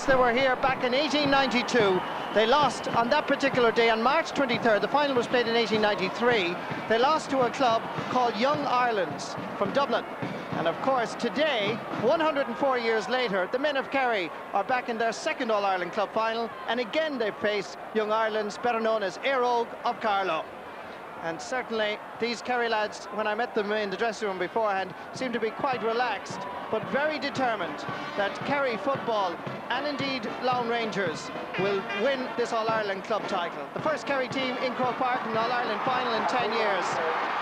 They were here back in 1892. They lost on that particular day on March 23rd. The final was played in 1893. They lost to a club called Young Ireland's from Dublin. And of course today, 104 years later, the men of Kerry are back in their second All-Ireland club final, and again they face Young Ireland's, better known as Eire of Carlow. And certainly these Kerry lads, when I met them in the dressing room beforehand, seemed to be quite relaxed but very determined that Kerry football and indeed Laune Rangers will win this All-Ireland club title. The first Kerry team in Croke Park in All-Ireland final in 10 years.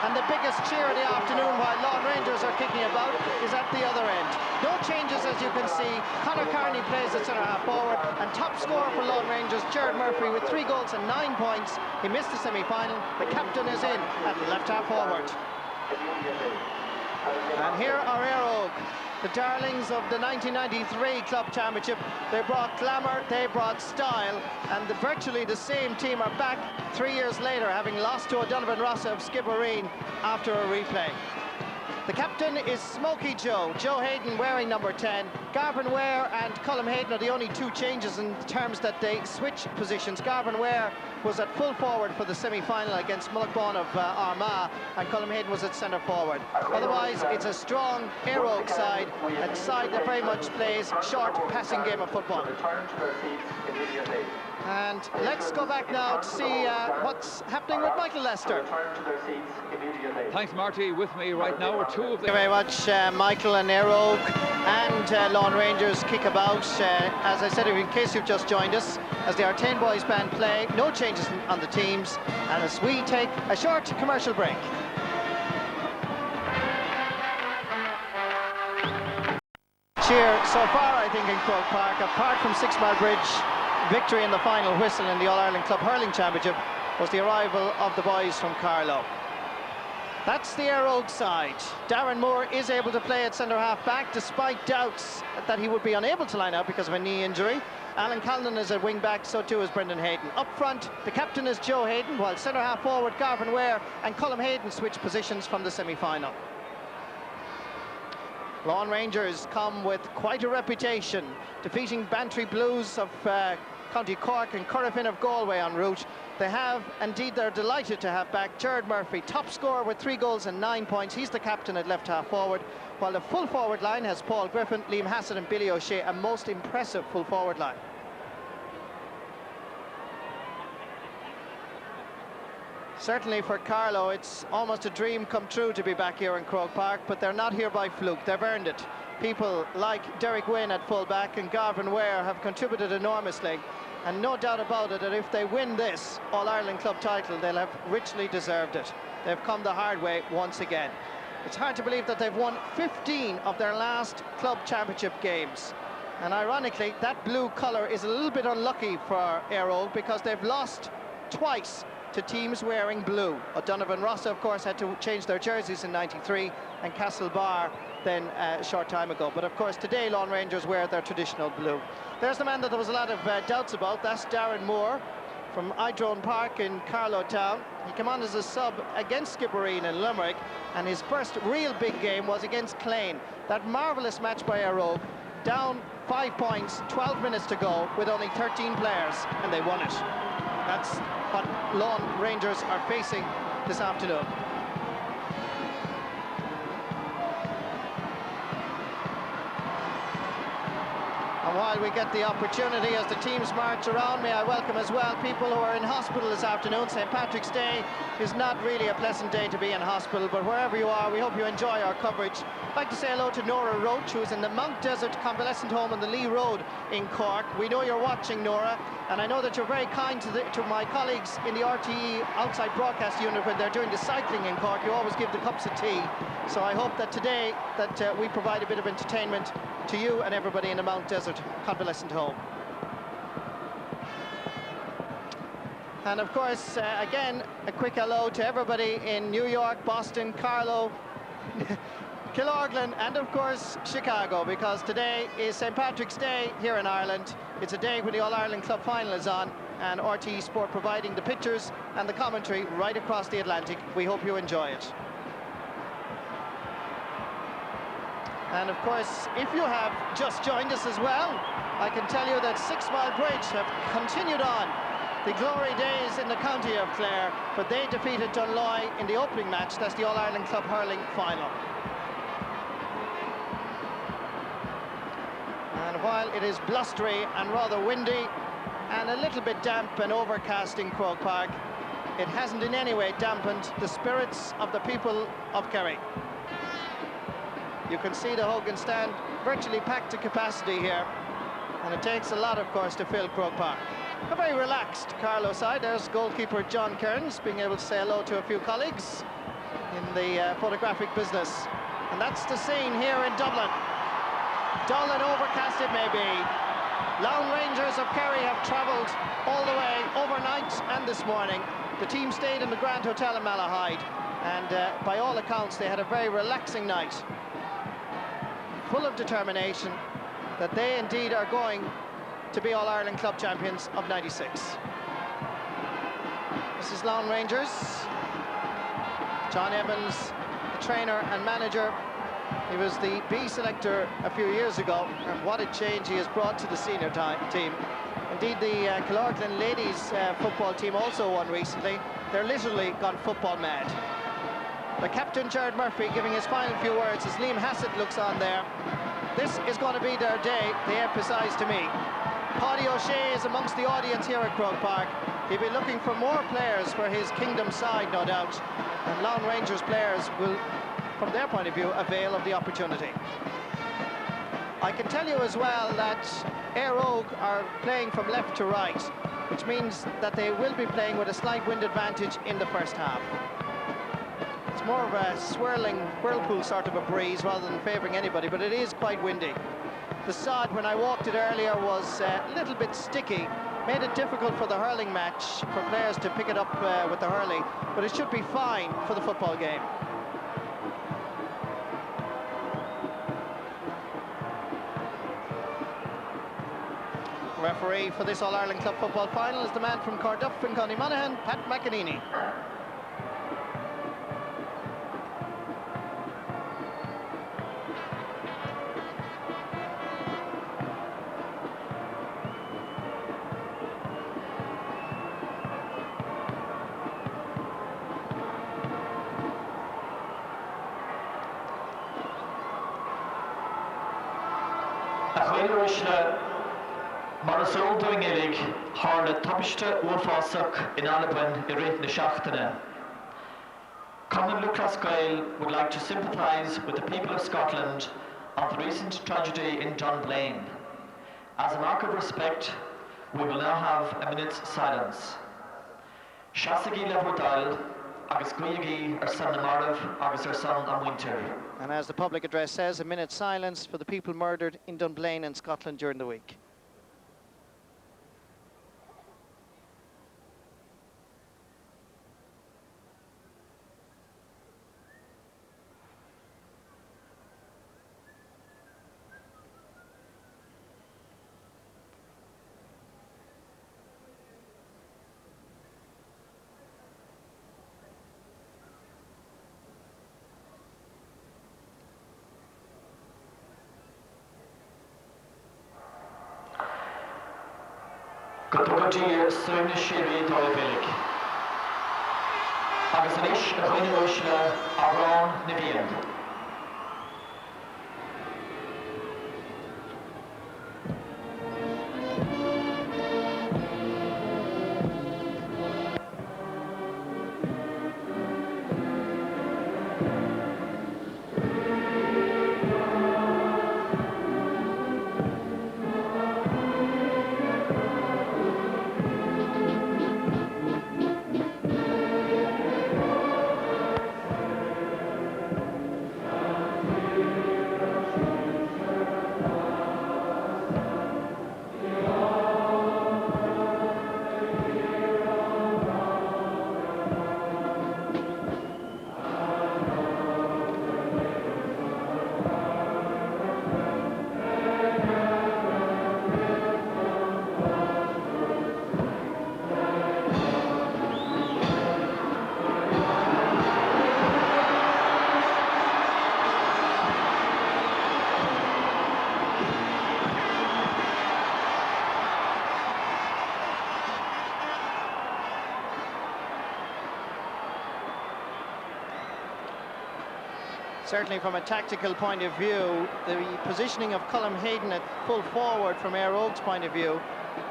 And the biggest cheer of the afternoon while Laune Rangers are kicking about is at the other end. No changes, as you can see. Conor Carney plays at centre-half forward, and top scorer for Laune Rangers, Jared Murphy, with 3 goals and 9 points. He missed the semi-final. The captain is in at left-half forward. And here are Eire, the darlings of the 1993 club championship. They brought glamour, they brought style, and virtually the same team are back 3 years later, having lost to O'Donovan Rossa of Skibbereen after a replay. The captain is Smoky Joe Hayden wearing number 10. Garvin Ware and Colm Hayden are the only 2 changes in terms that they switch positions. Garvin Ware was at full forward for the semi-final against Mullaghbawn of Armagh, and Colm Hayden was at centre forward. Otherwise, it's a strong Eire side, a side that very much plays short passing game of football. And let's go back now to see what's happening with Michael Lester. Thanks, Marty. With me right now are 2 of them. Thank you very much, Michael. And Eire and Laune Rangers kick about. As I said, in case you've just joined us, as the Artane Boys band play, no changes on the teams, and as we take a short commercial break. Cheer so far, I think, in Croke Park, apart from 6 Mile Bridge victory in the final whistle in the All-Ireland Club Hurling Championship, was the arrival of the boys from Carlow. That's the Eire side. Darren Moore is able to play at centre-half back despite doubts that he would be unable to line up because of a knee injury. Alan Callan is at wing back, so too is Brendan Hayden. Up front, the captain is Joe Hayden, while centre-half forward Garvin Ware and Colm Hayden switch positions from the semi-final. Laune Rangers come with quite a reputation, defeating Bantry Blues of County Cork and Corofin of Galway en route. They have, indeed they're delighted to have back Jared Murphy, top scorer with 3 goals and 9 points. He's the captain at left-half forward, while the full forward line has Paul Griffin, Liam Hassett and Billy O'Shea, a most impressive full forward line. Certainly for Carlow, it's almost a dream come true to be back here in Croke Park, but they're not here by fluke, they've earned it. People like Derek Wynne at full-back and Garvin Ware have contributed enormously, and no doubt about it that if they win this All-Ireland club title, they'll have richly deserved it. They've come the hard way once again. It's hard to believe that they've won 15 of their last club championship games. And ironically, that blue colour is a little bit unlucky for Eire because they've lost twice to teams wearing blue. O'Donovan Rossa, of course, had to change their jerseys in '93, and Castlebar then a short time ago. But of course, today Laune Rangers wear their traditional blue. There's the man that there was a lot of doubts about. That's Darren Moore from Idrone Park in Carlow Town. He came on as a sub against Skibbereen in Limerick, and his first real big game was against Clane. That marvellous match by Eire, down 5 points, 12 minutes to go, with only 13 players, and they won it. That's what Laune Rangers are facing this afternoon. And while we get the opportunity as the teams march around, may I welcome as well people who are in hospital this afternoon. St. Patrick's Day is not really a pleasant day to be in hospital, but wherever you are, we hope you enjoy our coverage. I'd like to say hello to Nora Roach, who is in the Mount Desert Convalescent Home on the Lee Road in Cork. We know you're watching, Nora, and I know that you're very kind to my colleagues in the RTE outside broadcast unit when they're doing the cycling in Cork. You always give the cups of tea. So I hope that today that we provide a bit of entertainment to you and everybody in the Mount Desert Convalescent Home. And of course, again, a quick hello to everybody in New York, Boston, Carlow, Killorglin, and of course Chicago, because today is St. Patrick's Day here in Ireland. It's a day when the All-Ireland Club Final is on, and RTE Sport providing the pictures and the commentary right across the Atlantic. We hope you enjoy it. And of course, if you have just joined us as well, I can tell you that 6 Mile Bridge have continued on the glory days in the county of Clare, for they defeated Dunloy in the opening match. That's the All-Ireland Club Hurling final. And while it is blustery and rather windy and a little bit damp and overcast in Croke Park, it hasn't in any way dampened the spirits of the people of Kerry. You can see the Hogan stand virtually packed to capacity here, and it takes a lot, of course, to fill Croke Park. A very relaxed Carlow side. There's goalkeeper John Kearns being able to say hello to a few colleagues in the photographic business. And that's the scene here in Dublin. Dull and overcast it may be. Laune Rangers of Kerry have travelled all the way overnight and this morning. The team stayed in the Grand Hotel in Malahide, and by all accounts they had a very relaxing night, full of determination that they indeed are going to be All-Ireland Club champions of '96. This is Laune Rangers. John Evans, the trainer and manager. He was the B selector a few years ago, and what a change he has brought to the senior team. Indeed, the Killorglin ladies football team also won recently. They're literally gone football mad. The captain, Jared Murphy, giving his final few words as Liam Hassett looks on there. This is going to be their day, they emphasise to me. Paddy O'Shea is amongst the audience here at Croke Park. He'll be looking for more players for his Kingdom side, no doubt. And Laune Rangers players will, from their point of view, avail of the opportunity. I can tell you as well that Eire are playing from left to right, which means that they will be playing with a slight wind advantage in the first half. It's more of a swirling whirlpool sort of a breeze rather than favouring anybody, but it is quite windy. The sod, when I walked it earlier, was a little bit sticky, made it difficult for the hurling match, for players to pick it up with the hurley, but it should be fine for the football game. Referee for this All-Ireland Club football final is the man from Carduff in County Monaghan, Pat McEnany. Marasol doing Illig, Harle Topiste Wolfasuk in Alabin, Irate Nishachtana. Common Lucas Gael would like to sympathise with the people of Scotland of the recent tragedy in Dunblane. As a mark of respect, we will now have a minute's silence. Shasagi Levordal, Agus Guyagi, Son Namarav, Agus Son and Winter. And as the public address says, a minute's silence for the people murdered in Dunblane in Scotland during the week. Gotogati Srna Shiri Dolvilik. Agus Nish Gwynoshla Aron Nivian. Certainly from a tactical point of view, the positioning of Colm Hayden at full forward from Eire Og's point of view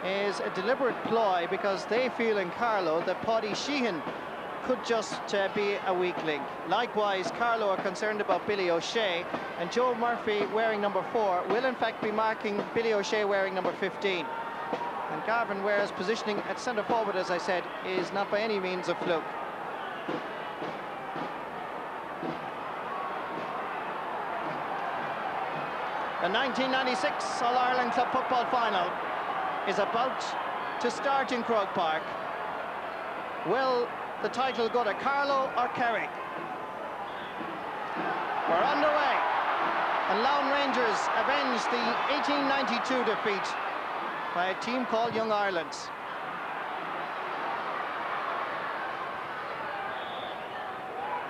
is a deliberate ploy, because they feel in Carlow that Paddy Sheehan could just be a weak link. Likewise, Carlow are concerned about Billy O'Shea, and Joe Murphy, wearing number 4, will in fact be marking Billy O'Shea wearing number 15. And Garvin Ware's positioning at centre forward, as I said, is not by any means a fluke. The 1996 All-Ireland Club Football Final is about to start in Croke Park. Will the title go to Carlow or Kerry? We're underway, and Laune Rangers avenge the 1892 defeat by a team called Young Ireland.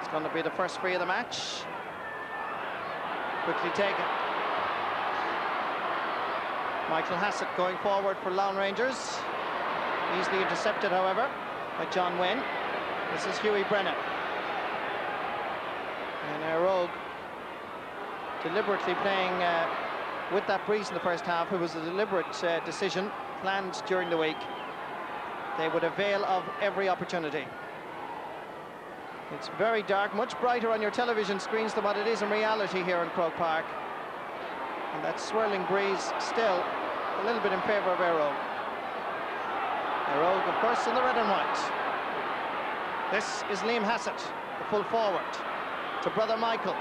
It's going to be the first free of the match. Quickly taken. Michael Hassett going forward for Laune Rangers. Easily intercepted, however, by John Wynne. This is Hughie Brennan. And Eire Og deliberately playing with that breeze in the first half. It was a deliberate decision planned during the week. They would avail of every opportunity. It's very dark, much brighter on your television screens than what it is in reality here in Croke Park. And that swirling breeze still a little bit in favour of Eire Og. Eire Og, of course, in the red and white. This is Liam Hassett, the full forward, to brother Michael.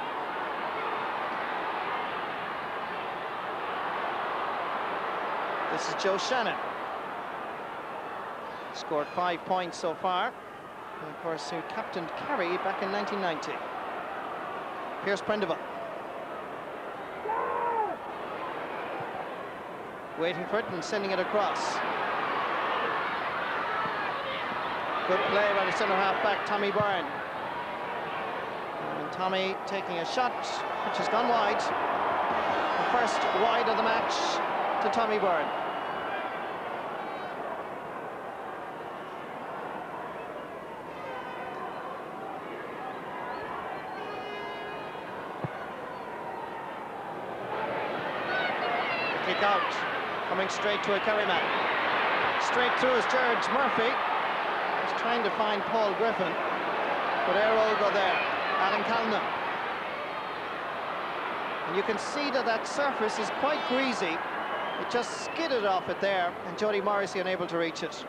This is Joe Shannon. Scored 5 points so far. And of course, who captained Kerry back in 1990. Here's Prendeville. Waiting for it and sending it across. Good play by the centre-half back, Tommy Byrne. And Tommy taking a shot, which has gone wide. The first wide of the match to Tommy Byrne. Kick out, coming straight to a Kerry man. Straight through is George Murphy. He's trying to find Paul Griffin, but Eire Og go there. Alan Calnan. And you can see that that surface is quite greasy. It just skidded off it there, and Jody Morrissey unable to reach it.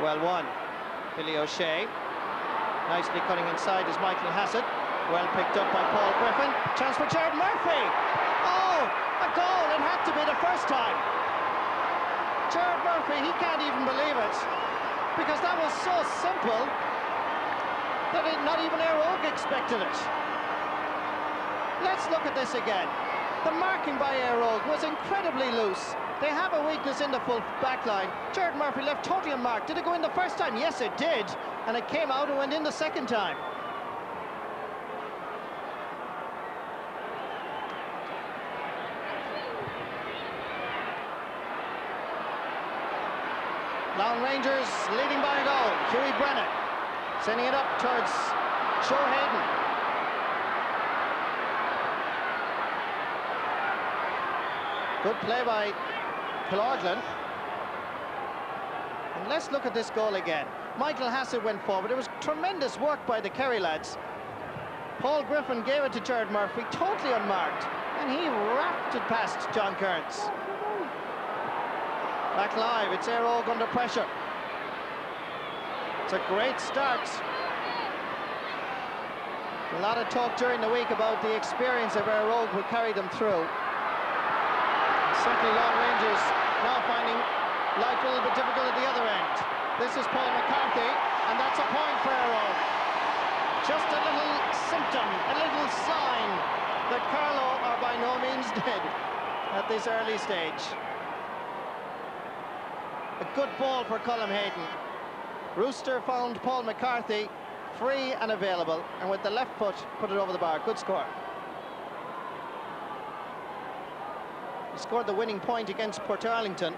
Well won. Billy O'Shea. Nicely cutting inside is Michael Hassett. Well picked up by Paul Griffin. Chance for Jared Murphy. Oh, a goal. It had to be the first time. Jared Murphy, he can't even believe it, because that was so simple that not even Eire Og expected it. Let's look at this again. The marking by Eire Og was incredibly loose. They have a weakness in the full back line. Jared Murphy left totally unmarked. Did it go in the first time? Yes, it did. And it came out and went in the second time. Laune Rangers leading by a goal. Hughie Brennan sending it up towards Joe Hayden. Good play by Kilorglin. And let's look at this goal again. Michael Hassett went forward. It was tremendous work by the Kerry lads. Paul Griffin gave it to Jared Murphy, totally unmarked, and he wrapped it past John Kearns. Back live, it's Eire Og under pressure. It's a great start. A lot of talk during the week about the experience of Eire Og will carry them through. Certainly Laune Rangers now finding life a little bit difficult at the other end. This is Paul McCarthy, and that's a point for Eire Og. Just a little symptom, a little sign that Carlow are by no means dead at this early stage. A good ball for Colm Hayden. Rooster found Paul McCarthy free and available, and with the left foot put it over the bar. Good score. He scored the winning point against Portarlington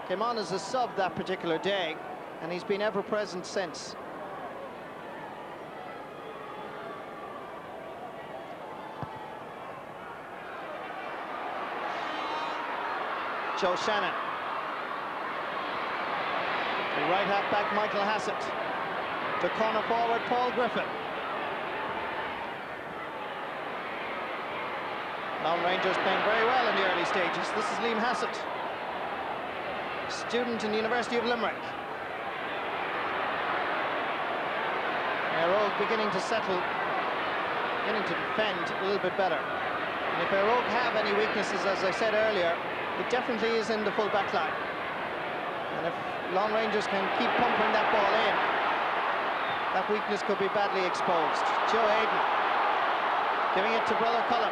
Came on as a sub that particular day, and he's been ever present since. Joe Shannon. The right half back Michael Hassett. To corner forward Paul Griffin. Laune Rangers playing very well in the early stages. This is Liam Hassett, student in the University of Limerick. Eire beginning to settle, beginning to defend a little bit better. And if Eire have any weaknesses, as I said earlier, it definitely is in the full back line. And if Laune Rangers can keep pumping that ball in, that weakness could be badly exposed. Joe Hayden giving it to brother Colin.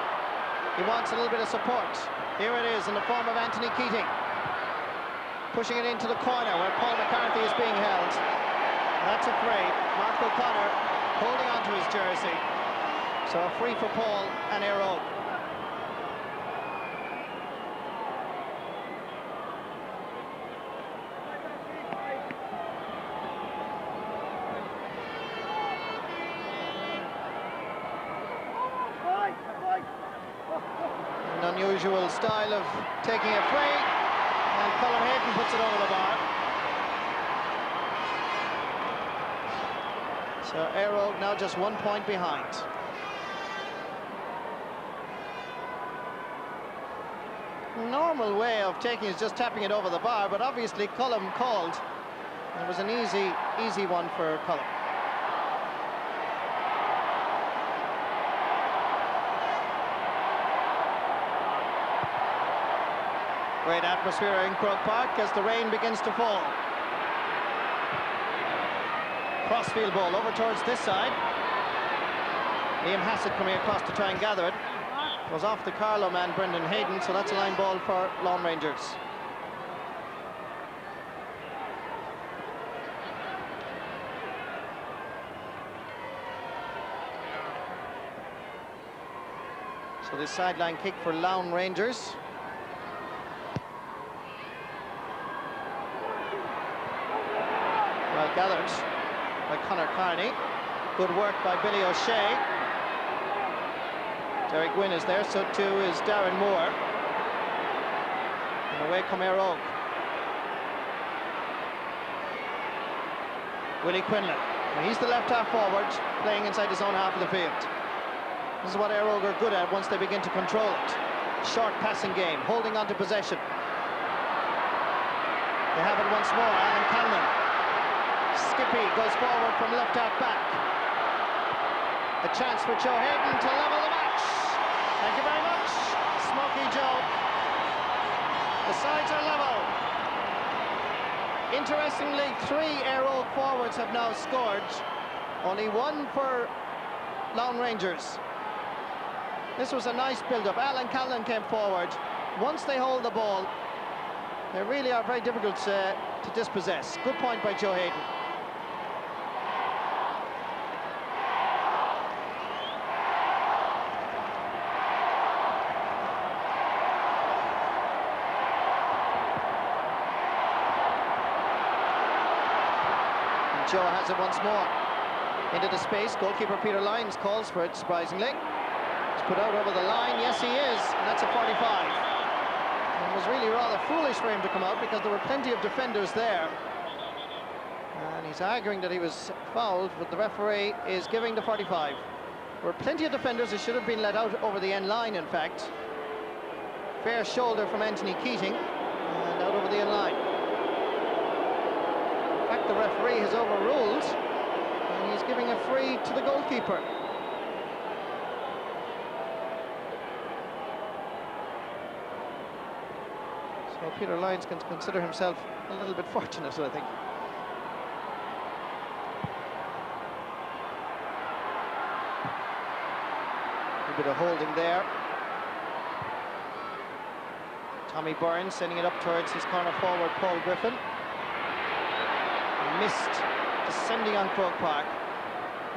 He wants a little bit of support. Here it is in the form of Anthony Keating. Pushing it into the corner where Paul McCarthy is being held. That's a free. Mark O'Connor holding onto his jersey. So a free for Paul and Eire. An unusual style of taking a free, and Colin Hayden puts it over the bar. So Eire now just 1 point behind. Normal way of taking is just tapping it over the bar, but obviously Colin called. It was an easy one for Colin. Great atmosphere in Croke Park as the rain begins to fall. Crossfield ball over towards this side. Liam Hassett coming across to try and gather it. Goes off the Carlow man, Brendan Hayden, so that's a line ball for Laune Rangers. So this sideline kick for Laune Rangers. Well gathered by Conor Carney. Good work by Billy O'Shea. Derek Gwynn is there, so too is Darren Moore. And away come Eire. Willie Quinlan. And he's the left half forward, playing inside his own half of the field. This is what Eire are good at once they begin to control it. Short passing game, holding on to possession. They have it once more, Alan Calnan. Skippy goes forward from left half back. A chance for Joe Hayden to level the match. Thank you very much, Smoky Joe. The sides are level. Interestingly, 3 Eire forwards have now scored. Only 1 for Laune Rangers. This was a nice build-up. Alan Callan came forward. Once they hold the ball, they really are very difficult to dispossess. Good point by Joe Hayden. Joe has it once more into the space. Goalkeeper Peter Lyons calls for it, surprisingly. He's put out over the line. Yes, he is, and that's a 45. It was really rather foolish for him to come out because there were plenty of defenders there. And he's arguing that he was fouled, but the referee is giving the 45. There were plenty of defenders who should have been let out over the end line, in fact. Fair shoulder from Anthony Keating, and out over the end line. The referee has overruled, and he's giving a free to the goalkeeper. So Peter Lyons can consider himself a little bit fortunate, I think. A bit of holding there. Tommy Burns sending it up towards his corner forward, Paul Griffin. Mist descending on Croke Park.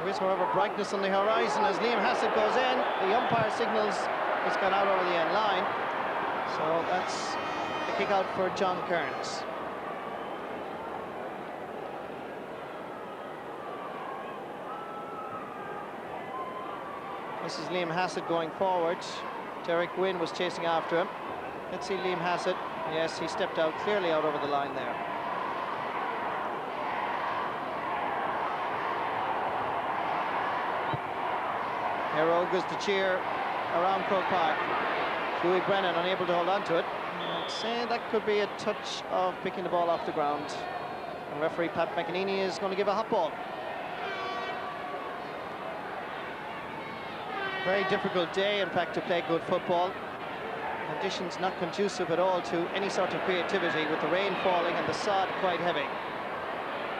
There is, however, brightness on the horizon as Liam Hassett goes in. The umpire signals it's gone out over the end line. So that's the kick out for John Kearns. This is Liam Hassett going forward. Derek Wynn was chasing after him. Let's see Liam Hassett. Yes, he stepped out, clearly out over the line there. Eire goes to cheer around Croke Park. Hughie Brennan unable to hold on to it. I'd say that could be a touch of picking the ball off the ground. And referee Pat McEnany is going to give a hot ball. Very difficult day, in fact, to play good football. Conditions not conducive at all to any sort of creativity, with the rain falling and the sod quite heavy.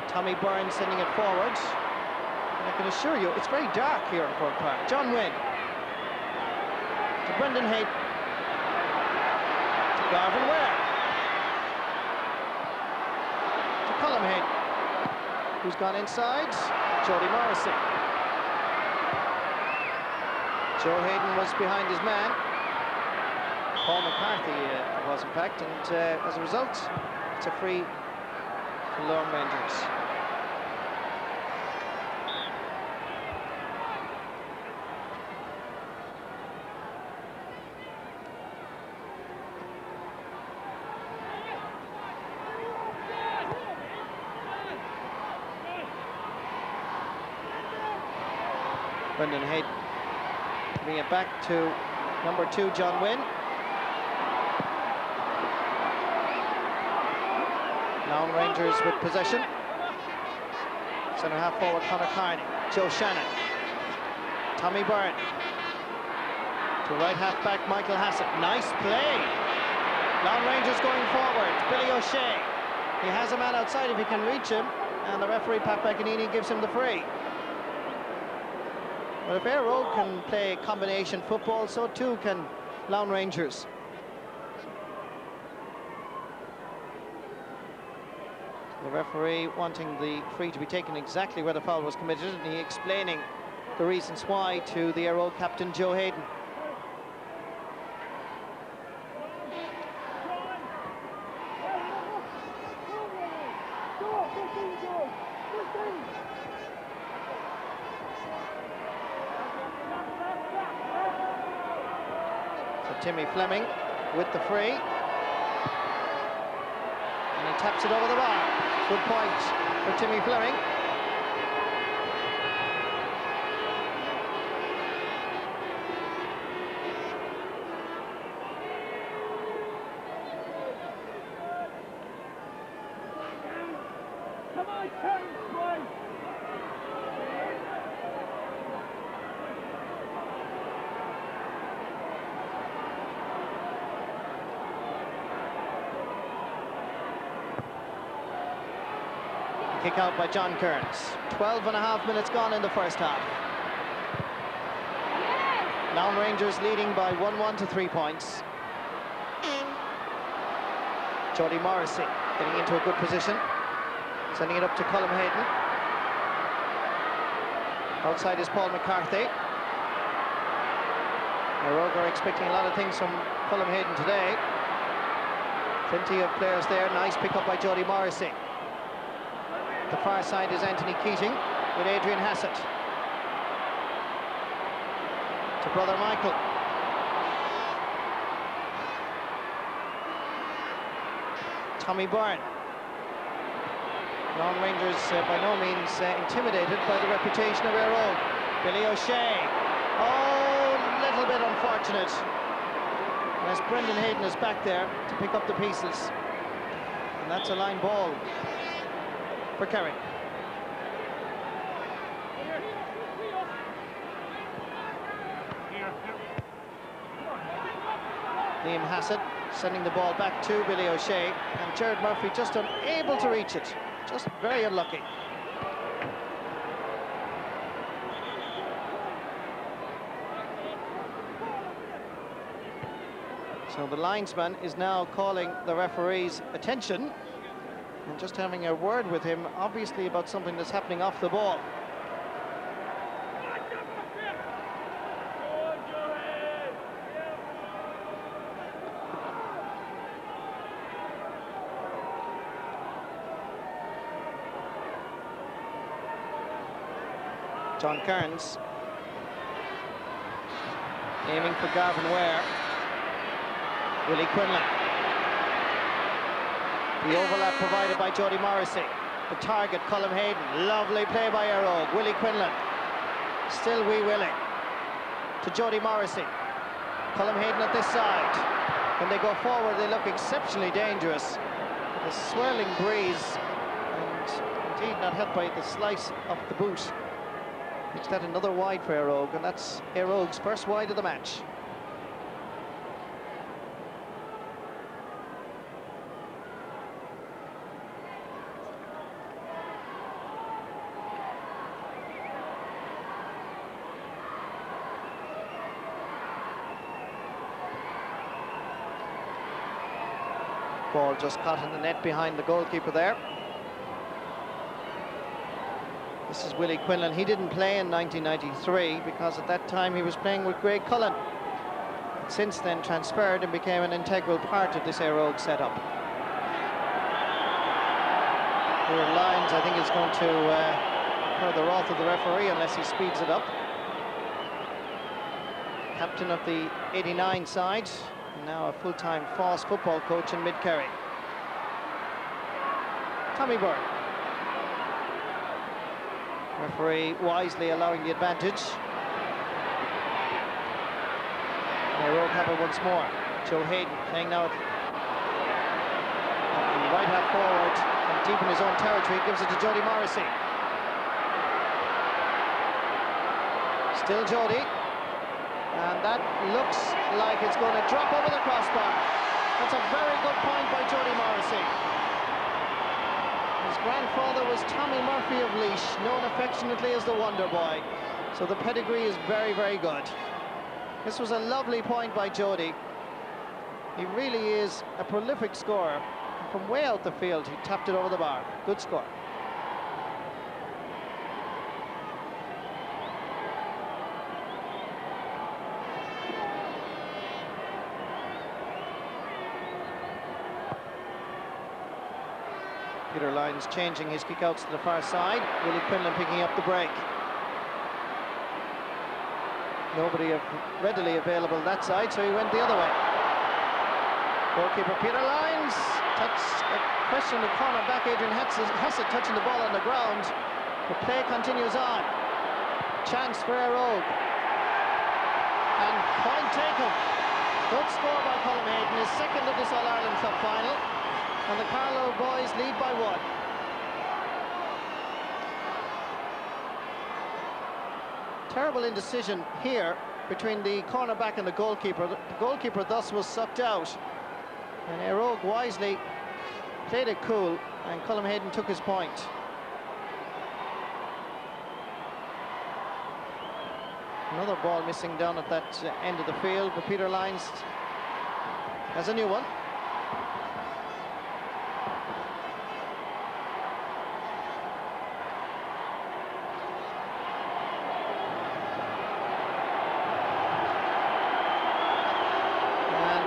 Tommy Byrne sending it forward. And I can assure you, it's very dark here in Croke Park. John Wynn. To Brendan Hayden. To Garvin Ware. To Colm Hayden. Who's gone inside? Jody Morrissey. Joe Hayden was behind his man. Paul McCarthy it was, in fact, and as a result, it's a free for Laune Rangers. Brendan Hayden bring it back to number 2, John Wynn. Laune Rangers with possession. Centre half forward Conor Carney. Joe Shannon. Tommy Byrne. To right half back Michael Hassett. Nice play. Laune Rangers going forward. Billy O'Shea. He has a man outside if he can reach him, and the referee Pat McEnany gives him the free. But if Eire can play combination football, so too can Laune Rangers. The referee wanting the free to be taken exactly where the foul was committed, and he explaining the reasons why to the Eire captain Joe Hayden. So Timmy Fleming with the free. And he taps it over the bar. Good point for Timmy Fleming. Come on, Terry, boy. Kick out by John Kearns. 12.5 minutes gone in the first half. Laune Rangers leading by 1-1 to 3 points. Jody Morrissey getting into a good position. Sending it up to Colm Hayden. Outside is Paul McCarthy. Eire are expecting a lot of things from Colm Hayden today. Plenty of players there. Nice pick up by Jody Morrissey. The far side is Anthony Keating with Adrian Hassett. To brother Michael. Tommy Byrne. Laune Rangers by no means intimidated by the reputation of Eire. Billy O'Shea. Oh, little bit unfortunate. As Brendan Hayden is back there to pick up the pieces. And that's a line ball for Kerry. Liam Hassett sending the ball back to Billy O'Shea, and Jared Murphy just unable to reach it. Just very unlucky. So the linesman is now calling the referee's attention and just having a word with him, obviously about something that's happening off the ball. John Kearns Aiming for Garvin Ware. Willie Quinlan. The overlap provided by Jody Morrissey. The target, Colm Hayden. Lovely play by Eire. Willie Quinlan. Still Wee Willie. To Jody Morrissey. Colm Hayden at this side. When they go forward, they look exceptionally dangerous. With a swirling breeze, and indeed not helped by the slice of the boot. Makes that another wide for Eire, and that's Eire's first wide of the match. Ball just caught in the net behind the goalkeeper there. This is Willie Quinlan. He didn't play in 1993 because at that time he was playing with Greg Cullen. Since then transferred and became an integral part of this Eire setup. Here Lines, I think, is going to incur the wrath of the referee unless he speeds it up. Captain of the 89 side. Now a full-time Foss football coach in Mid-Kerry. Tommy Byrne. Referee wisely allowing the advantage. Eire have it once more. Joe Hayden playing now at the right half forward and deep in his own territory, gives it to Jody Morrissey. Still Jody. And that looks like it's going to drop over the crossbar. That's a very good point by Jody Morrissey. His grandfather was Tommy Murphy of Laois, known affectionately as the Wonder Boy. So the pedigree is very, very good. This was a lovely point by Jody. He really is a prolific scorer. From way out the field, he tapped it over the bar. Good score. Peter Lyons changing his kick-outs to the far side. Willie Quinlan picking up the break. Nobody readily available that side, so he went the other way. Goalkeeper Peter Lyons. A question to corner back. Adrian Hassett touching the ball on the ground. The play continues on. Chance for Eire. And point taken. Good score by Colm Hayden, his second of this All-Ireland Cup final. And the Carlow boys lead by 1. Terrible indecision here between the cornerback and the goalkeeper. The goalkeeper thus was sucked out. And Eire wisely played it cool, and Colm Hayden took his point. Another ball missing down at that end of the field, but Peter Lyons has a new one.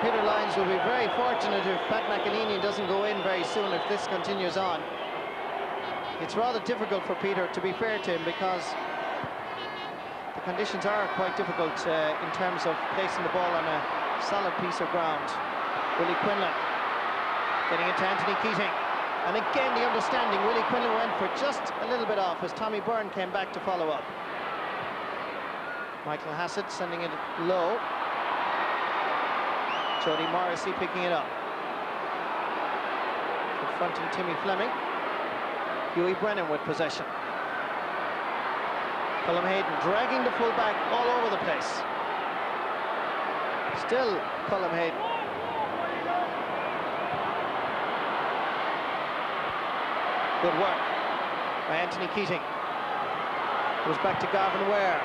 Peter Lyons will be very fortunate if Pat McEnany doesn't go in very soon if this continues on. It's rather difficult for Peter, to be fair to him, because the conditions are quite difficult in terms of placing the ball on a solid piece of ground. Willie Quinlan getting it to Anthony Keating. And again, the understanding, Willie Quinlan went for just a little bit off as Tommy Byrne came back to follow up. Michael Hassett sending it low. Jody Morrissey picking it up. Confronting Timmy Fleming. Hughie Brennan with possession. Colm Hayden dragging the full-back all over the place. Still Colm Hayden. Good work by Anthony Keating. Goes back to Garvin Ware.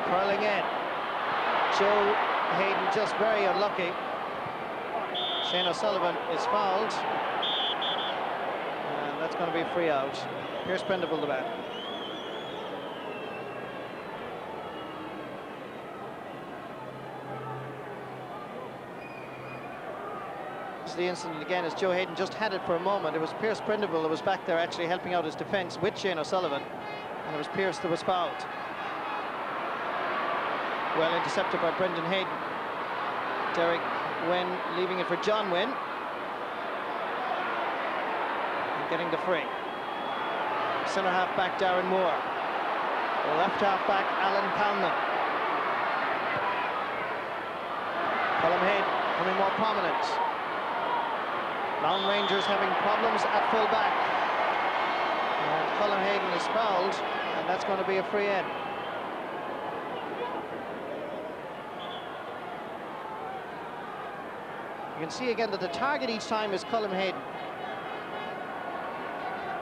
Curling in. Joe Hayden just very unlucky. Shane O'Sullivan is fouled. And that's going to be a free out. Here's Prendeville the bat. This is the incident again as Joe Hayden just had it for a moment. It was Pierce Prendeville that was back there actually helping out his defence with Shane O'Sullivan. And it was Pierce that was fouled. Well intercepted by Brendan Hayden. Derek Wynn leaving it for John Wynn. And getting the free. Centre half back Darren Moore. The left half back Alan Calnan. Colm Hayden becoming more prominent. Laune Rangers having problems at full back. And Colm Hayden is fouled, and that's going to be a free in. You can see again that the target each time is Colm Hayden.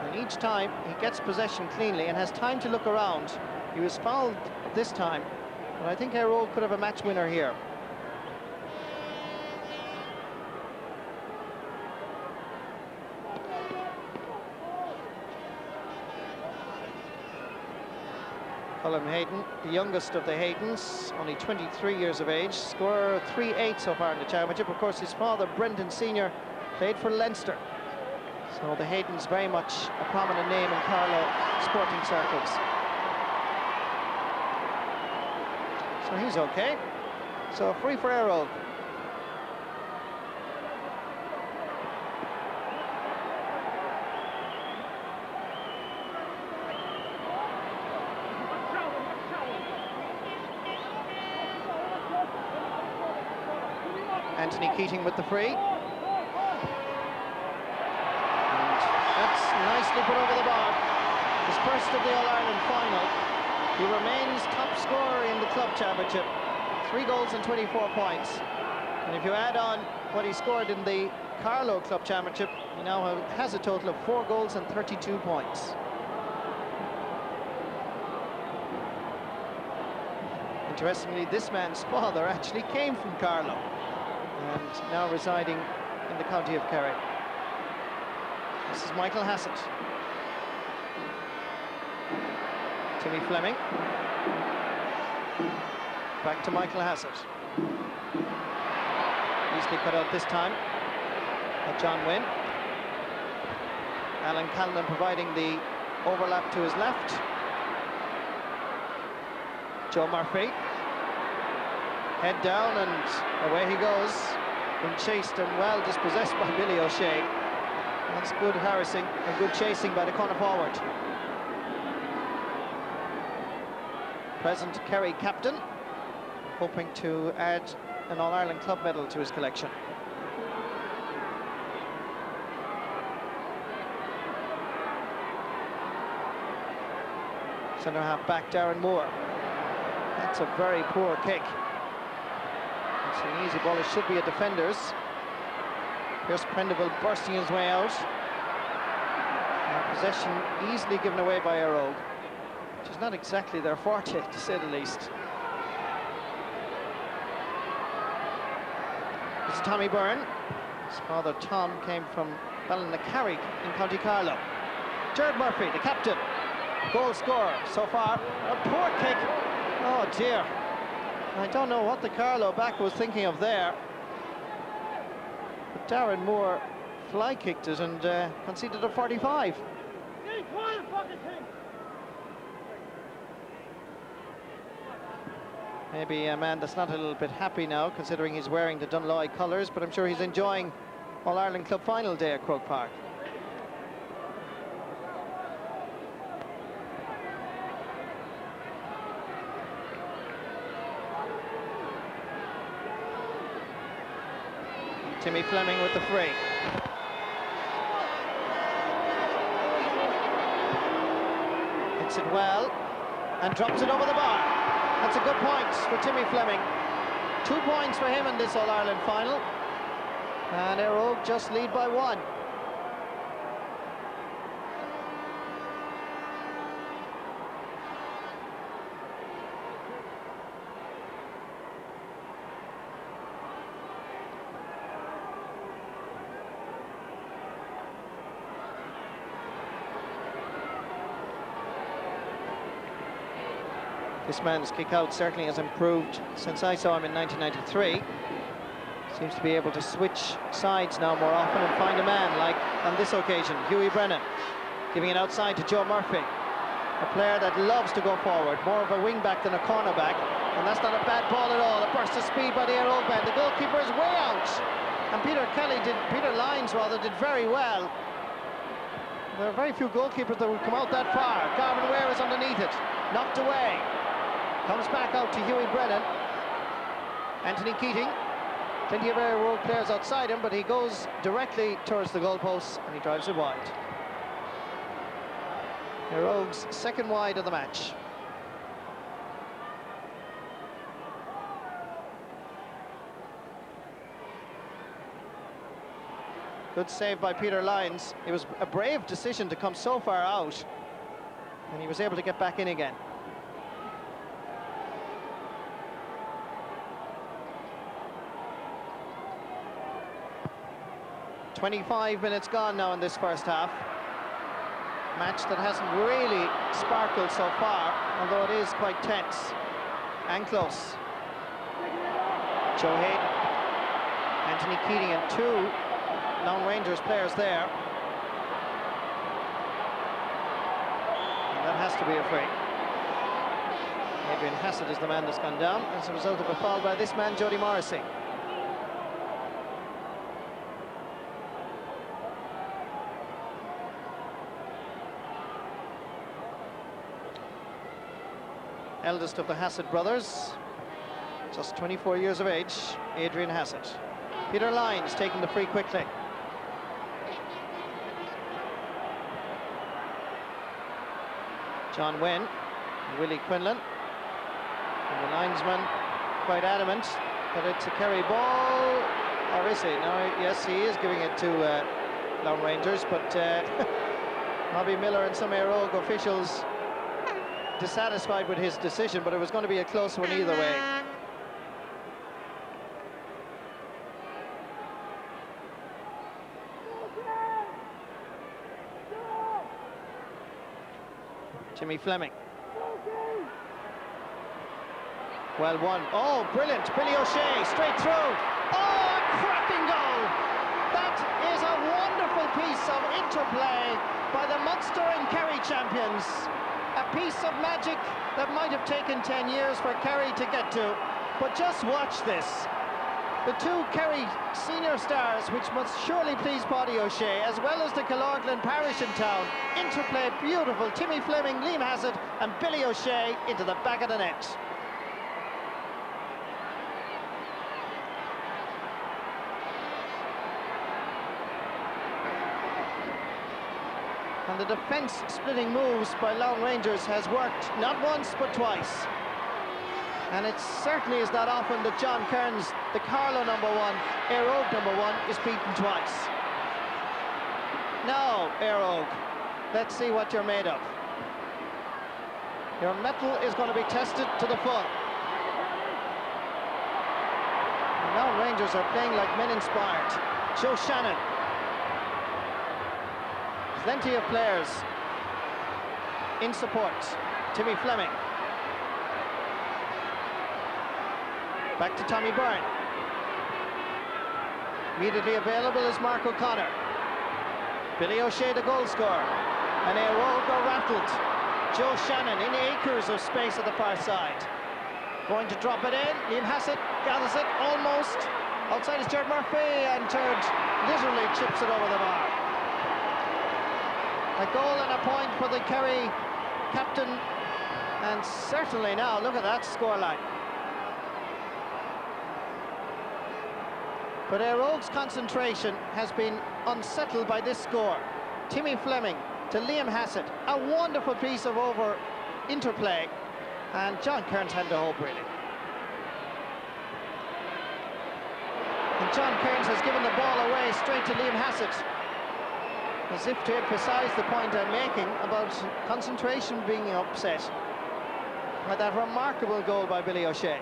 And each time he gets possession cleanly and has time to look around. He was fouled this time, but I think Eire could have a match winner here. Colm Hayden, the youngest of the Haydens, only 23 years of age, scorer 3-8 so far in the championship. Of course, his father, Brendan Sr., played for Leinster. So the Haydens very much a prominent name in Carlow sporting circles. So he's okay. So free for Eire. Anthony Keating with the free. And that's nicely put over the bar. His first of the All-Ireland final. He remains top scorer in the club championship. 3 goals and 24 points. And if you add on what he scored in the Carlow Club Championship, he now has a total of 4 goals and 32 points. Interestingly, this man's father actually came from Carlow and now residing in the county of Kerry. This is Michael Hassett. Timmy Fleming. Back to Michael Hassett. Easily cut out this time by John Wynn. Alan Calnan providing the overlap to his left. Joe Murphy. Head down and away he goes. Been chased and well dispossessed by Billy O'Shea. That's good harassing and good chasing by the corner forward. Present Kerry captain, hoping to add an All-Ireland club medal to his collection. Centre half back Darren Moore. That's a very poor kick. It's an easy ball, it should be a defender's. Here's Prendeville bursting his way out. And possession easily given away by Eire, which is not exactly their forte, to say the least. This is Tommy Byrne. His father Tom came from Ballinaccarrig in County Carlow. Jared Murphy, the captain, goal scorer so far. A poor kick. Oh dear. I don't know what the Carlow back was thinking of there. But Darren Moore fly kicked it and conceded a 45. Maybe a man that's not a little bit happy now, considering he's wearing the Dunloy colours, but I'm sure he's enjoying All-Ireland Club final day at Croke Park. Timmy Fleming with the free. Hits it well and drops it over the bar. That's a good point for Timmy Fleming. 2 points for him in this All-Ireland final. And Eire just lead by 1. This man's kick-out certainly has improved since I saw him in 1993. Seems to be able to switch sides now more often and find a man, like on this occasion, Hughie Brennan, giving it outside to Joe Murphy. A player that loves to go forward, more of a wing-back than a cornerback. And that's not a bad ball at all. A burst of speed by the Eire man. The goalkeeper is way out. And Peter Lynes did very well. There are very few goalkeepers that would come out that far. Garvin Ware is underneath it. Knocked away. Comes back out to Hughie Brennan. Anthony Keating. Plenty of Eire Road players outside him, but he goes directly towards the goalposts and he drives it wide. Eire Rogue's second wide of the match. Good save by Peter Lynes. It was a brave decision to come so far out, and he was able to get back in again. "25 minutes gone now in this first half. Match that hasn't really sparkled so far, although it is quite tense and close. Joe Hayden, Anthony Keating, and two Laune Rangers players there. And that has to be a free. Adrian Hassett is the man that's gone down as a result of a foul by this man, Jody Morrissey. Eldest of the Hassett brothers, just 24 years of age, Adrian Hassett. Peter Lynes taking the free quickly. John Wen, Willie Quinlan, and the linesman quite adamant that it's a Kerry ball, or is he? No, yes, he is giving it to Laune Rangers, but Robbie Miller and some Eire Rogue officials dissatisfied with his decision, but it was going to be a close one either way. Jimmy Fleming. Well won. Oh, brilliant. Billy O'Shea straight through. Oh, a cracking goal. That is a wonderful piece of interplay by the Munster and Kerry champions. A piece of magic that might have taken 10 years for Kerry to get to. But just watch this. The two Kerry senior stars, which must surely please Paddy O'Shea, as well as the Killorglin parish in town. Interplay beautiful. Timmy Fleming, Liam Hassett and Billy O'Shea into the back of the net. And the defence-splitting moves by Laune Rangers has worked not once but twice. And it certainly is not often that John Kearns, the Carlow #1, Eire Rogue #1, is beaten twice. Now, Eire Rogue, let's see what you're made of. Your mettle is going to be tested to the full. And now Rangers are playing like men inspired. Joe Shannon. Plenty of players in support. Timmy Fleming. Back to Tommy Byrne. Immediately available is Mark O'Connor. Billy O'Shea, the goal scorer. And Eire Rogue are rattled. Joe Shannon in acres of space at the far side. Going to drop it in. Liam Hassett gathers it almost. Outside is Jared Murphy, and Jared literally chips it over the bar. A goal and a point for the Kerry captain. And certainly now, look at that scoreline. But Eire Rogue's concentration has been unsettled by this score. Timmy Fleming to Liam Hassett. A wonderful piece of interplay. And John Kearns had to hope, really. And John Kearns has given the ball away straight to Liam Hassett, as if to emphasise the point I'm making about concentration being upset by that remarkable goal by Billy O'Shea.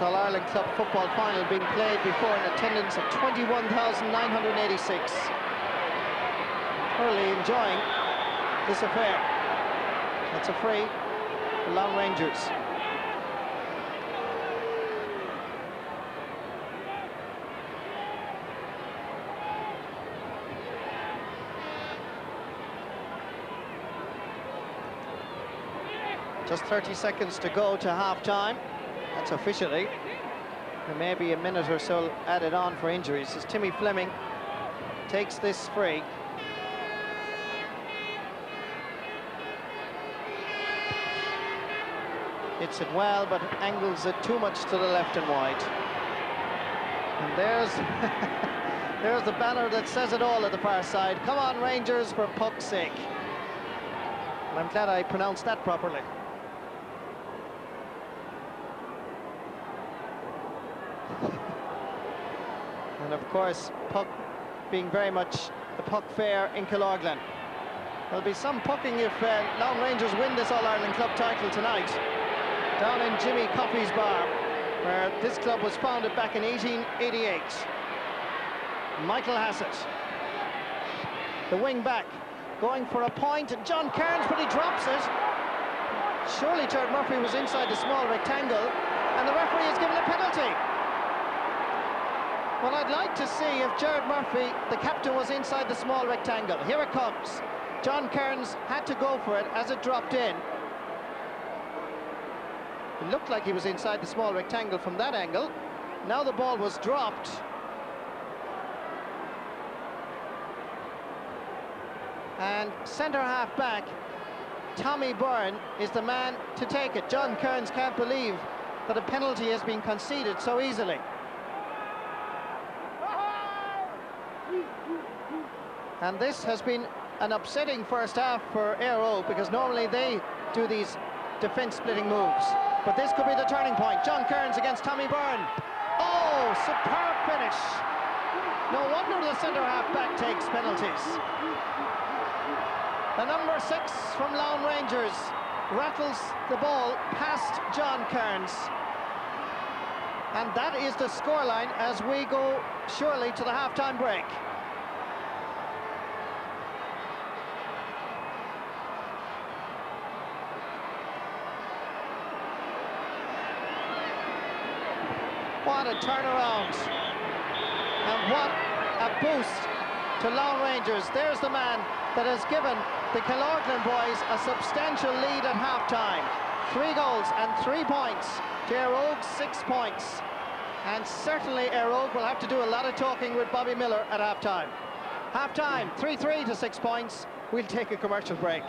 All-Ireland Club football final being played before an attendance of 21,986. Thoroughly enjoying this affair. That's a free for Laune Rangers. Just 30 seconds to go to half-time. That's officially. There may be a minute or so added on for injuries as Timmy Fleming takes this free. Hits it well, but angles it too much to the left and wide. And there's there's the banner that says it all at the far side. Come on, Rangers, for puck's sake. And I'm glad I pronounced that properly. And of course, puck being very much the puck fair in Killorglin. There'll be some pucking if Laune Rangers win this All-Ireland club title tonight. Down in Jimmy Coffey's bar, where this club was founded back in 1888. Michael Hassett, the wing back, going for a point. John Kearns, but he drops it. Surely Jared Murphy was inside the small rectangle, and the referee has given a penalty. Well, I'd like to see if Jared Murphy, the captain, was inside the small rectangle. Here it comes. John Kearns had to go for it as it dropped in. It looked like he was inside the small rectangle from that angle. Now the ball was dropped. And centre half back, Tommy Byrne, is the man to take it. John Kearns can't believe that a penalty has been conceded so easily. And this has been an upsetting first half for Eire, because normally they do these defence-splitting moves. But this could be the turning point. John Kearns against Tommy Byrne. Oh, superb finish. No wonder the centre-half back takes penalties. The number 6 from Laune Rangers rattles the ball past John Kearns. And that is the scoreline as we go surely to the half-time break. What a turnaround, and what a boost to Laune Rangers. There's the man that has given the Killorglin boys a substantial lead at half-time. 3 goals and 3 points to Eire, 6 points. And certainly Eire will have to do a lot of talking with Bobby Miller at half-time. Half-time, 3-3 to 6 points. We'll take a commercial break.